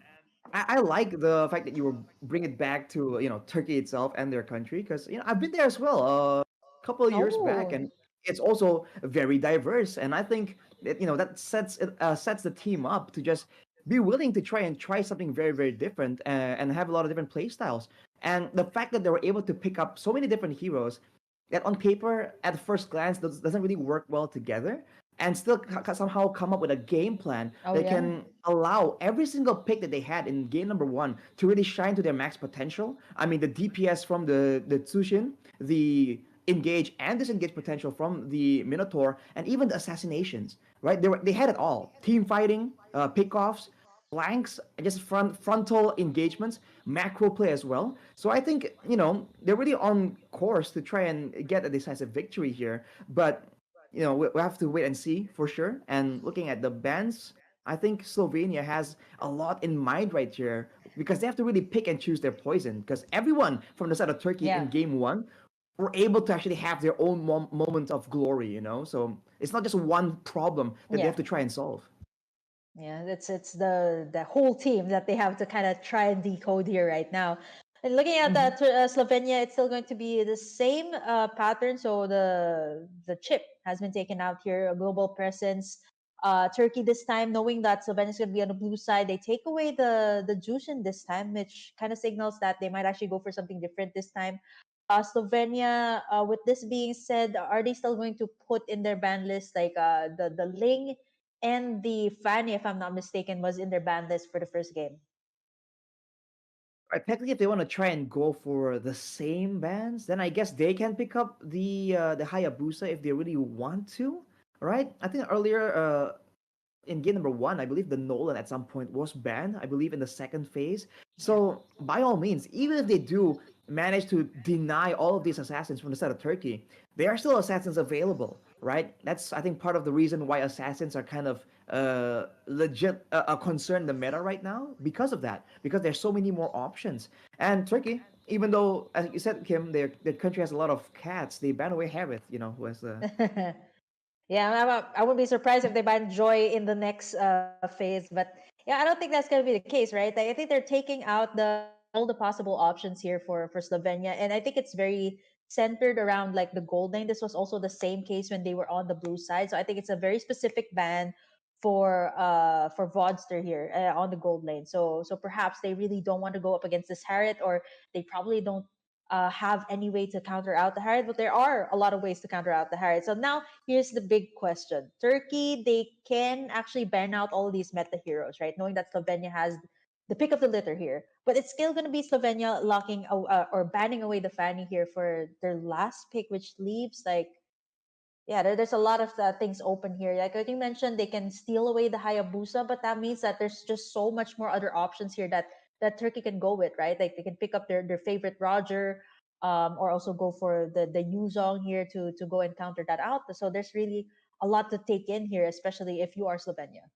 A: I like the fact that you were bring it back to Turkey itself and their country because I've been there as well a couple of years back,
B: Oh,
A: and it's also very diverse. And I think that that sets the team up to just be willing to try something very different and have a lot of different play styles. And the fact that they were able to pick up so many different heroes that on paper at first glance doesn't really work well together and still somehow come up with a game plan
B: oh
A: that
B: yeah,
A: can allow every single pick that they had in game number one to really shine to their max potential. I mean, the DPS from the Tsushin, the engage and disengage potential from the Minotaur, and even the assassinations. Right? They had it all: team fighting, pickoffs, flanks, just frontal engagements, macro play as well. So I think they're really on course to try and get a decisive victory here. But we have to wait and see for sure. And looking at the bans, I think Slovenia has a lot in mind right here because they have to really pick and choose their poison. Because everyone from the side of Turkey
B: yeah,
A: in game one were able to actually have their own moment of glory. So it's not just one problem that they
B: yeah.
A: have to try and solve.
B: Yeah, it's the whole team that they have to kind of try and decode here right now. And looking at
A: Mm-hmm.
B: that Slovenia, it's still going to be the same pattern. So the chip has been taken out here, a global presence. Turkey this time, knowing that Slovenia is going to be on the blue side, they take away the Jushin this time, which kind of signals that they might actually go for something different this time. Slovenia, with this being said, are they still going to put in their ban list like the Ling and the Fanny, if I'm not mistaken, was in their ban list for the first game?
A: Right, technically, if they want to try and go for the same bands, then I guess they can pick up the Hayabusa if they really want to, right? I think earlier in game number one, I believe the Nolan at some point was banned. I believe in the second phase.
B: Yeah.
A: So by all means, even if they do manage to deny all of these assassins from the side of Turkey, there are still assassins available, right? That's I think part of the reason why assassins are kind of legit a concern in the meta right now because of that. Because there's so many more options. And Turkey, even though as you said, Kim, their country has a lot of cats, they ban away Harith, who has the
B: Yeah, I wouldn't be surprised if they ban Joy in the next phase, but yeah, I don't think that's going to be the case, right? Like, I think they're taking out the all the possible options here for Slovenia, and I think it's very centered around like the gold lane. This was also the same case when they were on the blue side, so I think it's a very specific ban for Vodster here on the gold lane. So perhaps they really don't want to go up against this Harriet, or they probably don't have any way to counter out the Harriet, but there are a lot of ways to counter out the Harriet. So now here's the big question. Turkey, they can actually ban out all of these meta heroes, right? Knowing that Slovenia has the pick of the litter here. But it's still going to be Slovenia locking or banning away the Fanny here for their last pick, which leaves like, yeah, there's a lot of things open here. Like what you mentioned, they can steal away the Hayabusa, but that means that there's just so much more other options here that Turkey can go with, right? Like they can pick up their favorite Roger, or also go for the Yuzong here to go and counter that out. So there's really a lot to take in here, especially if you are Slovenia.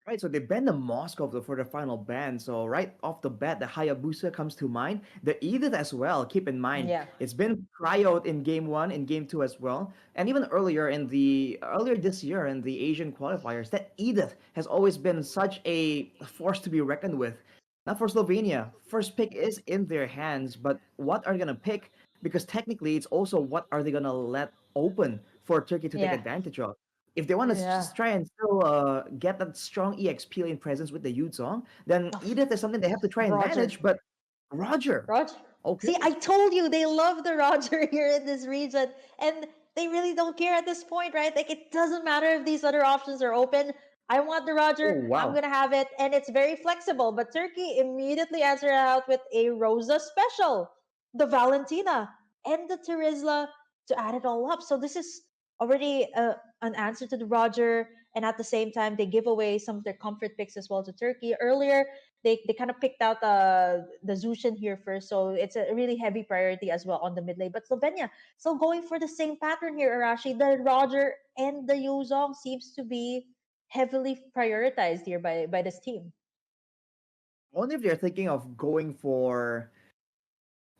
A: Right, so they banned the Moscow for the final ban. So right off the bat, the Hayabusa comes to mind. The Edith as well. Keep in mind,
B: Yeah,
A: it's been cryoed in game one, in game two as well, and even earlier this year in the Asian qualifiers. That Edith has always been such a force to be reckoned with. Not for Slovenia. First pick is in their hands, but what are they gonna pick? Because technically, it's also what are they gonna let open for Turkey to take
B: yeah,
A: advantage of. If they want to
B: yeah.
A: just try and still get that strong EXP in presence with the Yuzong, then
B: Ugh,
A: Edith is something they have to try and
B: Roger.
A: manage. But Roger,
B: Roger.
A: okay,
B: See, I told you they love the Roger here in this region, and they really don't care at this point, right? Like it doesn't matter if these other options are open. I want the
A: oh
B: Roger. I'm
A: wow,
B: gonna have it, and it's very flexible. But Turkey immediately answered out with a Rosa special, the Valentina, and the Terizla to add it all up. So this is already an answer to the Roger, and at the same time they give away some of their comfort picks as well to Turkey. Earlier, they kind of picked out the Zushin here first, so it's a really heavy priority as well on the mid lane. But Slovenia still going for the same pattern here, Arashi. The Roger and the Yuzong seems to be heavily prioritized here by this team.
A: I wonder if they're thinking of going for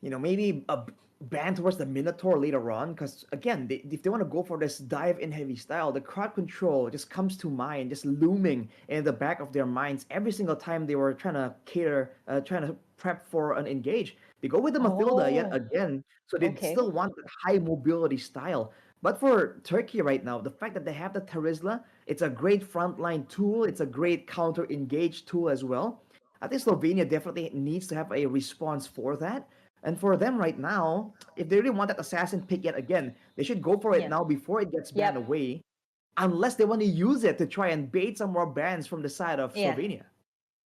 A: maybe a ban towards the Minotaur later on. Because again, if they want to go for this dive in heavy style, the crowd control just comes to mind, just looming in the back of their minds every single time they were trying to prep for an engage. They go with the Mathilda yet
B: Oh,
A: again, so they
B: okay.
A: still want that high mobility style. But for Turkey right now, the fact that they have the Terizla, it's a great frontline tool. It's a great counter engage tool as well. I think Slovenia definitely needs to have a response for that. And for them right now, if they really want that assassin pick yet again, they should go for it
B: Yeah.
A: now before it gets banned
B: Yep.
A: away, unless they want to use it to try and bait some more bans from the side of
B: Yeah.
A: Slovenia.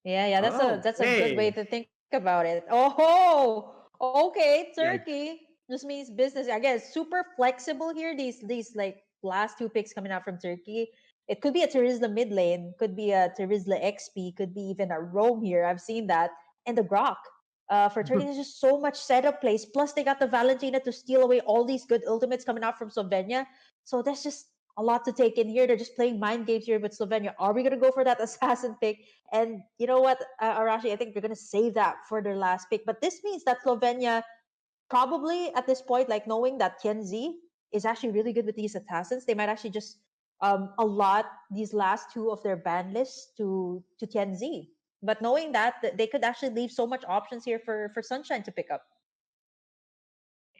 B: Yeah. That's a good way
A: Okay.
B: to think about it. Oh, okay.
A: Yeah.
B: Turkey just means business. I guess super flexible here. These like last two picks coming out from Turkey. It could be a Terizla mid lane, could be a Terizla XP, could be even a Rome here. I've seen that. And the Grok. For Turkey, there's just so much setup plays. Plus, they got the Valentina to steal away all these good ultimates coming out from Slovenia. So that's just a lot to take in here. They're just playing mind games here with Slovenia. Are we going to go for that assassin pick? And you know what, Arashi, I think they're going to save that for their last pick. But this means that Slovenia probably at this point, like knowing that Tianzi is actually really good with these assassins, they might actually just allot these last two of their ban lists to Tianzi. But knowing that, they could actually leave so much options here for Sunshine to pick up.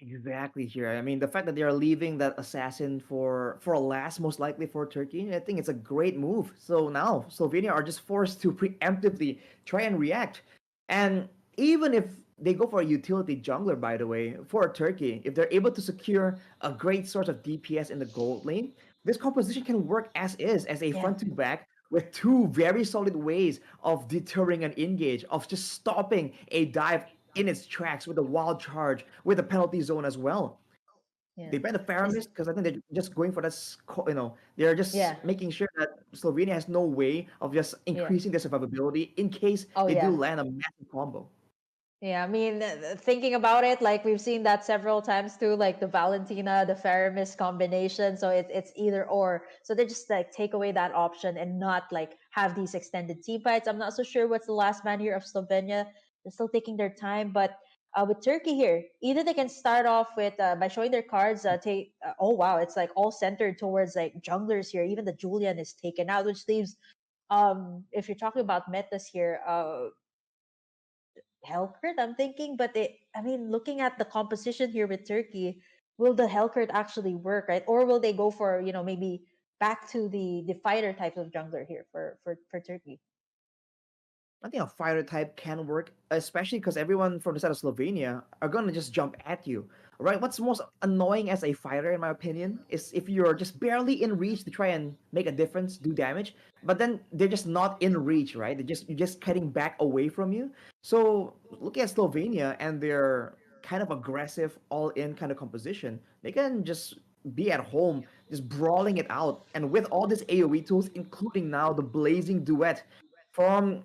A: Exactly here. I mean, the fact that they are leaving that assassin for a last, most likely for Turkey, I think it's a great move. So now Slovenia are just forced to preemptively try and react. And even if they go for a utility jungler, by the way, for Turkey, if they're able to secure a great source of DPS in the gold lane, this composition can work as is, as a
B: Yeah.
A: front to back with two very solid ways of deterring an engage, of just stopping a dive in its tracks with a wild charge, with a penalty zone as well.
B: Yeah.
A: They ban the
B: Is
A: Faramis because I think they're just going for this, they're
B: yeah.
A: just making sure that Slovenia has no way of just
B: Yeah.
A: increasing their survivability in case
B: Oh
A: they do
B: yeah.
A: land a massive combo.
B: Yeah, I mean, thinking about it, like we've seen that several times too, like the Valentina, the Faramis combination. So it's either or. So they just like take away that option and not like have these extended team fights. I'm not so sure what's the last man here of Slovenia. They're still taking their time, but with Turkey here, either they can start off with by showing their cards. Take oh wow, it's like all centered towards like junglers here. Even the Julian is taken out, which leaves if you're talking about metas here, Hellcurt, I'm thinking, but I mean, looking at the composition here with Turkey, will the Hellcurt actually work, right? Or will they go for, maybe back to the fighter type of jungler here for Turkey?
A: I think a fighter type can work, especially because everyone from the side of Slovenia are gonna just jump at you, right? What's most annoying as a fighter, in my opinion, is if you're just barely in reach to try and make a difference, do damage, but then they're just not in reach, right? You're just cutting back away from you. So looking at Slovenia and their kind of aggressive, all-in kind of composition, they can just be at home, just brawling it out, and with all these AOE tools, including now the Blazing Duet from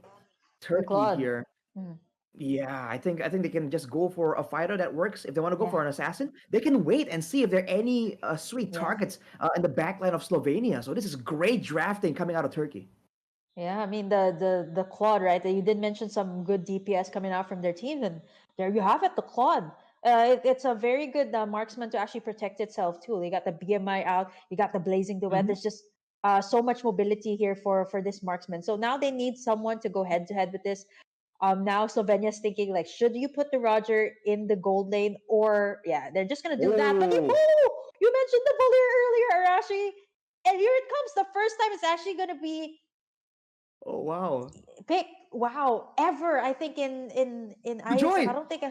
B: The
A: Turkey
B: Claude.
A: here.
B: Mm,
A: Yeah, I think they can just go for a fighter that works. If they want to go
B: yeah.
A: for an assassin, they can wait and see if there are any sweet
B: Yeah.
A: targets in the backline of Slovenia. So this is great drafting coming out of Turkey.
B: Yeah, I mean the Claude, right? You did mention some good DPS coming out from their team, and there you have it, the Claude. It's a very good marksman to actually protect itself too. You got the BMI out, you got the Blazing Duet.
A: Mhm.
B: There's just so much mobility here for this marksman. So now they need someone to go head to head with this. Now Slovenia's thinking like, should you put the Roger in the gold lane, or yeah, they're just gonna do that. But
A: Oh,
B: you mentioned the Valir earlier, Arashi, and here it comes. The first time it's actually gonna be
A: oh wow.
B: pick, wow, ever, I think in
A: You
B: ISF. I
A: joined.
B: don't think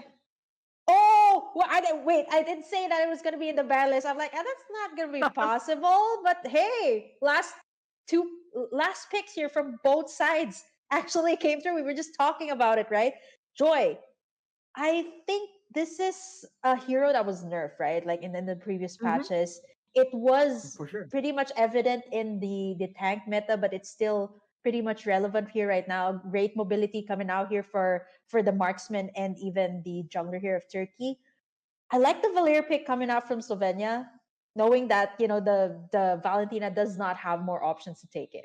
B: oh, well, I didn't wait. I didn't say that it was gonna be in the ban list. I'm like, that's not gonna be possible. But hey, two last picks here from both sides actually came through. We were just talking about it, right? Joy, I think this is a hero that was nerfed, right? Like in the previous
A: Hmm.
B: patches, it was
A: For sure.
B: pretty much evident in the tank meta, but it's still pretty much relevant here right now. Great mobility coming out here for the marksman and even the jungler here of Turkey. I like the Valir pick coming out from Slovenia, knowing that the Valentina does not have more options to take in.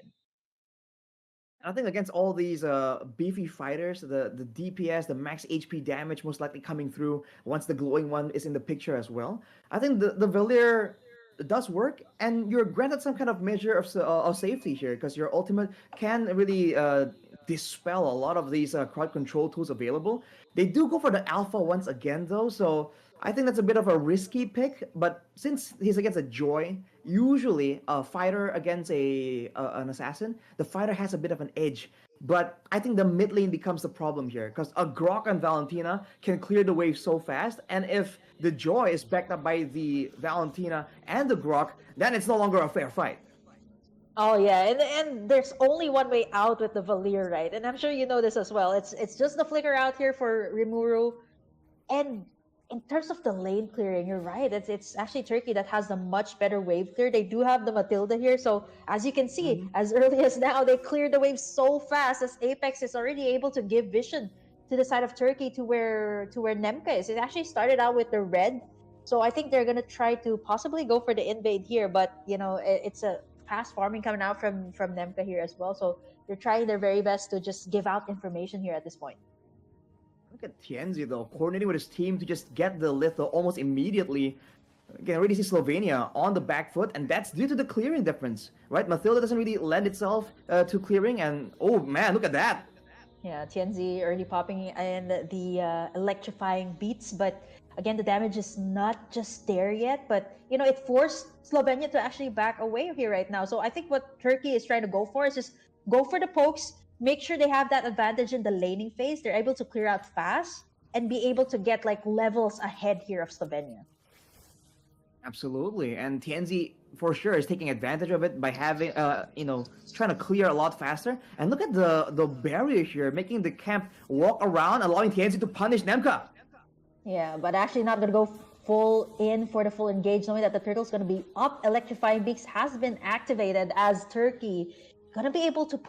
A: I think against all these beefy fighters, the DPS, the max HP damage most likely coming through once the glowing one is in the picture as well. I think the Valir does work, and you're granted some kind of measure of safety here because your ultimate can really dispel a lot of these crowd control tools available. They do go for the alpha once again though, so I think that's a bit of a risky pick. But since he's against a Joy, usually a fighter against an assassin, the fighter has a bit of an edge. But I think the mid lane becomes the problem here because a Grok and Valentina can clear the wave so fast, and if the Joy is backed up by the Valentina and the Grok, then it's no longer a fair fight.
B: Oh yeah, and there's only one way out with the Valir, right? And I'm sure you know this as well. It's just the flicker out here for Rimuru. And in terms of the lane clearing, you're right. It's actually Turkey that has the much better wave clear. They do have the Matilda here, so as you can see,
A: Mhm.
B: as early as now, they cleared the wave so fast as Apex is already able to give vision to the side of Turkey to where Nemka is. It actually started out with the red, so I think they're gonna try to possibly go for the invade here. But it's a fast farming coming out from Nemka here as well. So they're trying their very best to just give out information here at this point.
A: Look at Tienzi though, coordinating with his team to just get the litho almost immediately. You can already see Slovenia on the back foot, and that's due to the clearing difference, right? Mathilda doesn't really lend itself to clearing, and oh man, look at that.
B: Yeah, TNZ early popping and the electrifying beats, but again, the damage is not just there yet. But it forced Slovenia to actually back away here right now. So I think what Turkey is trying to go for is just go for the pokes, make sure they have that advantage in the laning phase. They're able to clear out fast and be able to get like levels ahead here of Slovenia.
A: Absolutely, and Tienzi for sure is taking advantage of it by having, trying to clear a lot faster. And look at the barrier here, making the camp walk around, allowing Tienzi to punish Nemka.
B: Yeah, but actually not gonna go full in for the full engage, knowing that the turtle's gonna be up. Electrifying Beaks has been activated as Turkey gonna be able to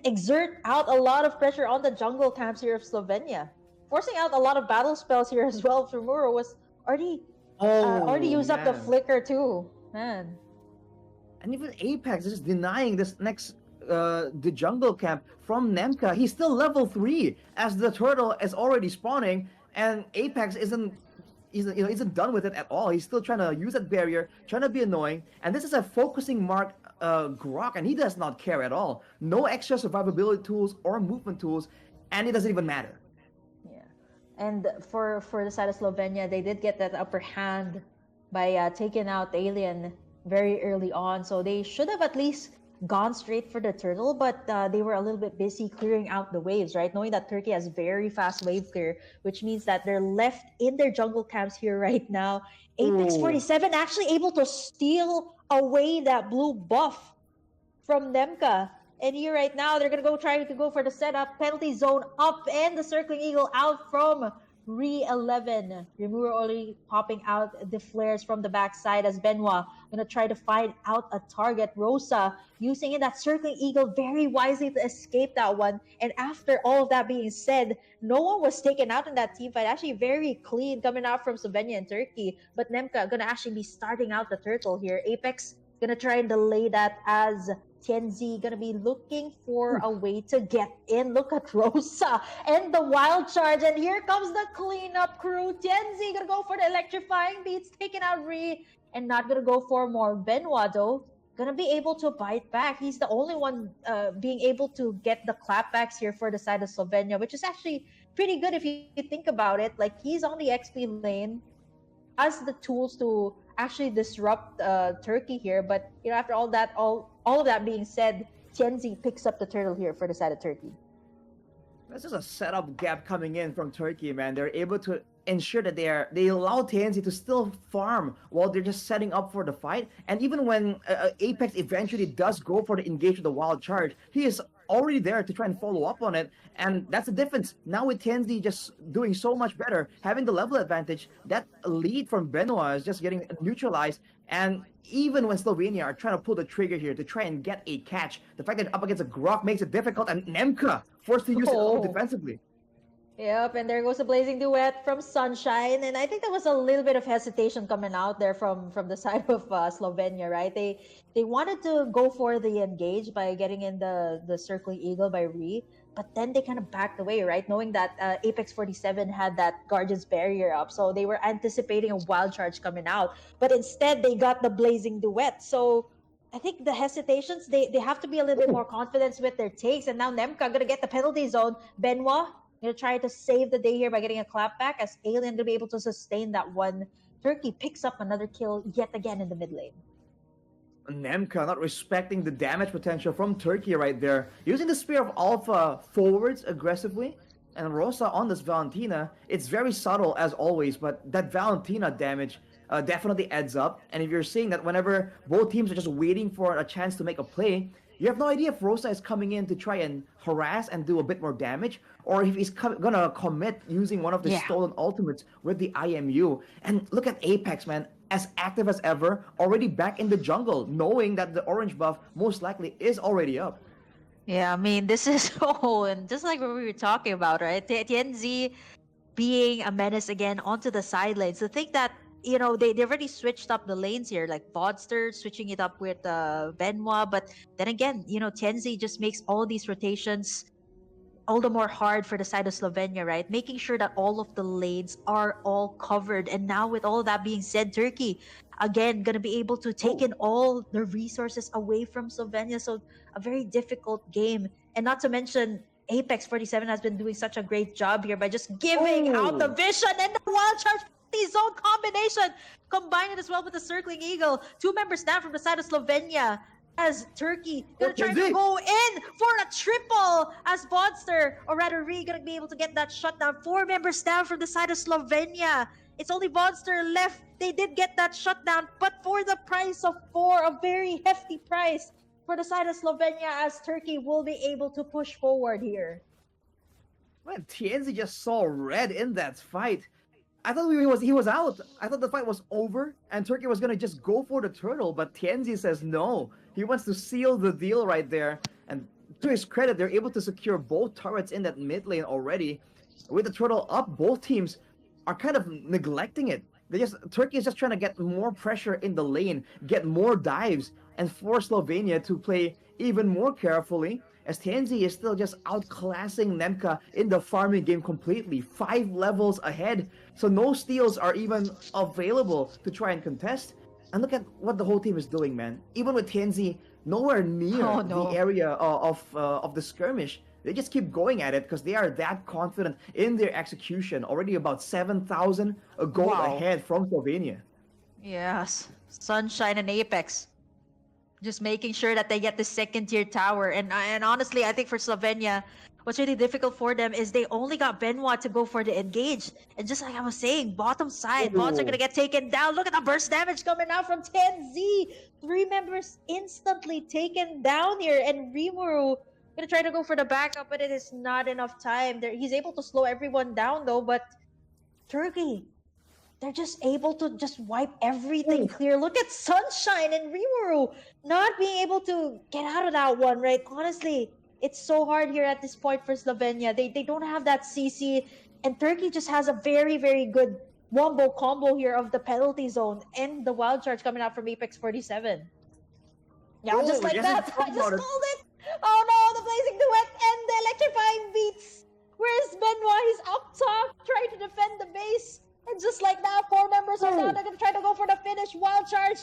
B: exert out a lot of pressure on the jungle camps here of Slovenia, forcing out a lot of battle spells here as well. Muro was already
A: Oh
B: used up the
A: man.
B: flicker too, man.
A: And even Apex is just denying this next the jungle camp from Nemka. He's still level 3 as the turtle is already spawning, and Apex isn't done with it at all. He's still trying to use that barrier, trying to be annoying. And this is a focusing mark Grok, and he does not care at all. No extra survivability tools or movement tools, and it doesn't even matter.
B: Yeah. And for the side of Slovenia, they did get that upper hand by taking out Alien very early on. So they should have at least gone straight for the turtle, but they were a little bit busy clearing out the waves, right? Knowing that Turkey has very fast wave clear, which means that they're left in their jungle camps here right now. Apex
A: Ooh.
B: 47 actually able to steal away that blue buff from Nemka. And here right now, they're going to go try to go for the setup. Penalty zone up and the circling eagle out from Re11. Rimuro already popping out the flares from the backside as Benoit going to try to find out a target. Rosa using in that circling eagle very wisely to escape that one. And after all of that being said, no one was taken out in that team fight. Actually very clean coming out from Slovenia and Turkey. But Nemka going to actually be starting out the turtle here. Apex going to try and delay that as Tianzi gonna be looking for a way to get in. Look at Rosa and the wild charge, and here comes the cleanup crew. Tianzi gonna go for the electrifying beats, taking out Ree, and not gonna go for more. Benoit though gonna be able to bite back. He's the only one being able to get the clapbacks here for the side of Slovenia, which is actually pretty good if you think about it. Like, he's on the XP lane, has the tools to actually disrupt Turkey here, but you know, after all of that being said, Tianzi picks up the turtle here for the side of Turkey.
A: This is a setup gap coming in from Turkey, man. They're able to ensure that they allow Tianzi to still farm while they're just setting up for the fight. And even when Apex eventually does go for the engage with the wild charge, he is already there to try and follow up on it. And that's the difference. Now with Tianzi just doing so much better, having the level advantage, that lead from Benoit is just getting neutralized. And even when Slovenia are trying to pull the trigger here to try and get a catch, the fact that up against a Grok makes it difficult, and Nemka forced to use it all defensively.
B: Yep, and there goes a blazing duet from Sunshine, and I think there was a little bit of hesitation coming out there from the side of Slovenia, right? They wanted to go for the engage by getting in the circling eagle by Ree, but then they kind of backed away, right? Knowing that Apex 47 had that Guardian's barrier up, so they were anticipating a wild charge coming out, but instead they got the blazing duet. So I think the hesitations, they have to be a little bit more confident with their takes, and now Nemka gonna get the penalty zone. Benoit gonna try to save the day here by getting a clapback as Alien gonna be able to sustain that one. Turkey picks up another kill yet again in the mid lane.
A: Nemka not respecting the damage potential from Turkey right there, using the Spear of Alpha forwards aggressively. And Rosa on this Valentina, it's very subtle as always, but that Valentina damage definitely adds up. And if you're seeing that whenever both teams are just waiting for a chance to make a play, you have no idea if Rosa is coming in to try and harass and do a bit more damage, or if he's gonna commit using one of the stolen ultimates with the IMU. And look at Apex, man, as active as ever, already back in the jungle, knowing that the orange buff most likely is already up.
B: Yeah, I mean, this is and just like what we were talking about, right? Tianzi being a menace again onto the side lanes. To think that, you know, they already switched up the lanes here, like Bodster switching it up with Benoit, but then again, you know, Tianzi just makes all these rotations all the more hard for the side of Slovenia, right? Making sure that all of the lanes are all covered. And now with all that being said, Turkey, again, gonna be able to take in all the resources away from Slovenia. So a very difficult game. And not to mention, Apex 47 has been doing such a great job here by just giving out the vision and the wild charge zone combination, combine it as well with the circling eagle. Two members down from the side of Slovenia as Turkey gonna try to go in for a triple as Bodster, or rather Ree, gonna be able to get that shutdown. Four members down from the side of Slovenia. It's only Bodster left. They did get that shutdown, but for the price of 4, a very hefty price for the side of Slovenia, as Turkey will be able to push forward here.
A: Man, Tianzi just saw red in that fight. I thought he was out. I thought the fight was over and Turkey was gonna just go for the turtle, but Tianzi says no. He wants to seal the deal right there. And to his credit, they're able to secure both turrets in that mid lane already. With the turtle up, both teams are kind of neglecting it. Turkey is just trying to get more pressure in the lane, get more dives, and force Slovenia to play even more carefully, as Tianzi is still just outclassing Nemka in the farming game completely, 5 levels ahead. So no steals are even available to try and contest. And look at what the whole team is doing, man. Even with Tianzi nowhere near the area of the skirmish, They just keep going at it because they are that confident in their execution. Already about 7,000 a goal
B: Wow.
A: ahead from Slovenia.
B: Yes. Sunshine and Apex. Just making sure that they get the second tier tower. And honestly, I think for Slovenia, what's really difficult for them is they only got Benoit to go for the engage. And just like I was saying, bottom side, bots are gonna get taken down. Look at the burst damage coming out from 10Z. 3 members instantly taken down here. And Rimuru gonna try to go for the backup, but it is not enough time. He's able to slow everyone down though, but Turkey, they're just able to just wipe everything clear. Look at Sunshine and Rimuru not being able to get out of that one, right? Honestly, it's so hard here at this point for Slovenia. They don't have that CC, and Turkey just has a very, very good wombo combo here of the penalty zone and the wild charge coming out from Apex 47. Yeah, just like that. I just called it. Oh no, the blazing duet and the electrifying beats. Where's Benoit? He's up top trying to defend the base. And just like that, 4 members are down. They're going to try to go for the finish. Wild charge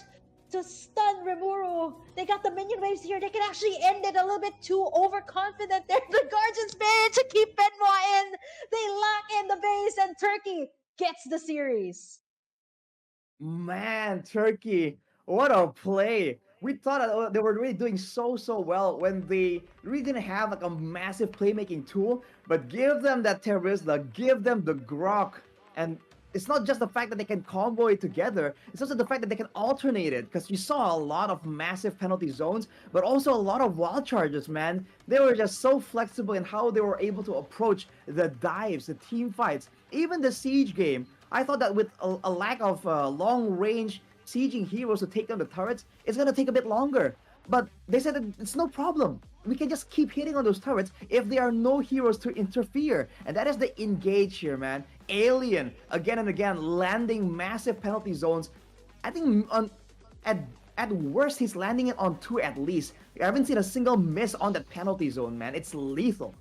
B: to stun Rimuru. They got the minion waves here. They can actually end it a little bit too overconfident there. The Guardians manage to keep Benoit in. They lock in the base, and Turkey gets the series.
A: Man, Turkey, what a play. We thought that they were really doing so well when they really didn't have like a massive playmaking tool, but give them that Terizla, give them the Grok, and it's not just the fact that they can combo it together, it's also the fact that they can alternate it, because you saw a lot of massive penalty zones, but also a lot of wild charges, man. They were just so flexible in how they were able to approach the dives, the team fights, even the siege game. I thought that with a lack of long-range sieging heroes to take down the turrets, it's gonna take a bit longer. But they said that it's no problem. We can just keep hitting on those turrets if there are no heroes to interfere. And that is the engage here, man. Alien, again and again, landing massive penalty zones. I think at worst, he's landing it on 2 at least. I haven't seen a single miss on that penalty zone, man. It's lethal.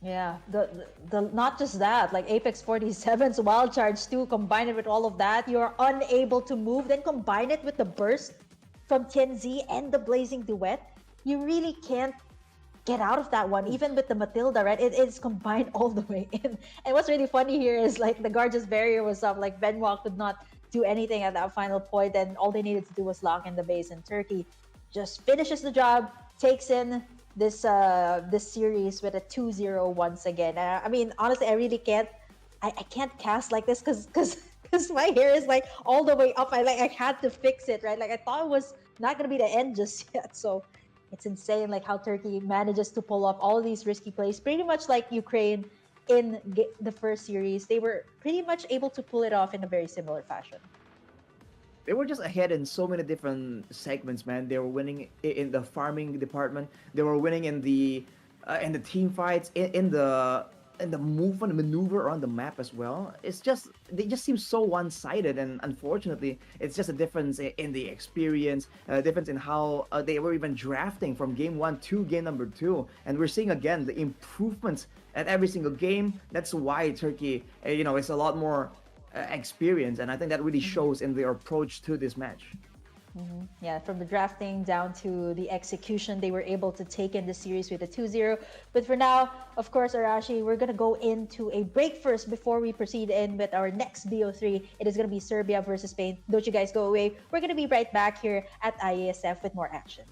B: Yeah, the not just that, like Apex 47's wild charge too, combine it with all of that, you're unable to move, then combine it with the burst from 10Z and the blazing duet, you really can't get out of that one, even with the Matilda, right? It is combined all the way in. And what's really funny here is like the Guardian's barrier was up, like Benoit could not do anything at that final point, and all they needed to do was lock in the base, and Turkey just finishes the job, takes in this series with a 2-0 once again. I mean, honestly, I really can't cast like this because my hair is like all the way up. I had to fix it, right? Like I thought it was not gonna be the end just yet. So it's insane like how Turkey manages to pull off all of these risky plays, pretty much like Ukraine in the first series. They were pretty much able to pull it off in a very similar fashion.
A: They were just ahead in so many different segments, man. They were winning in the farming department. They were winning in the team fights, in the movement maneuver around the map as well. They just seem so one-sided, and unfortunately, it's just a difference in the experience, a difference in how they were even drafting from game 1 to game number 2, and we're seeing again the improvements at every single game. That's why Turkey, it's a lot more experience, and I think that really shows in their approach to this match.
B: Mm-hmm. Yeah, from the drafting down to the execution, they were able to take in the series with a 2-0. But for now, of course, Arashi, we're going to go into a break first before we proceed in with our next BO3. It is going to be Serbia versus Spain. Don't you guys go away. We're going to be right back here at IESF with more action.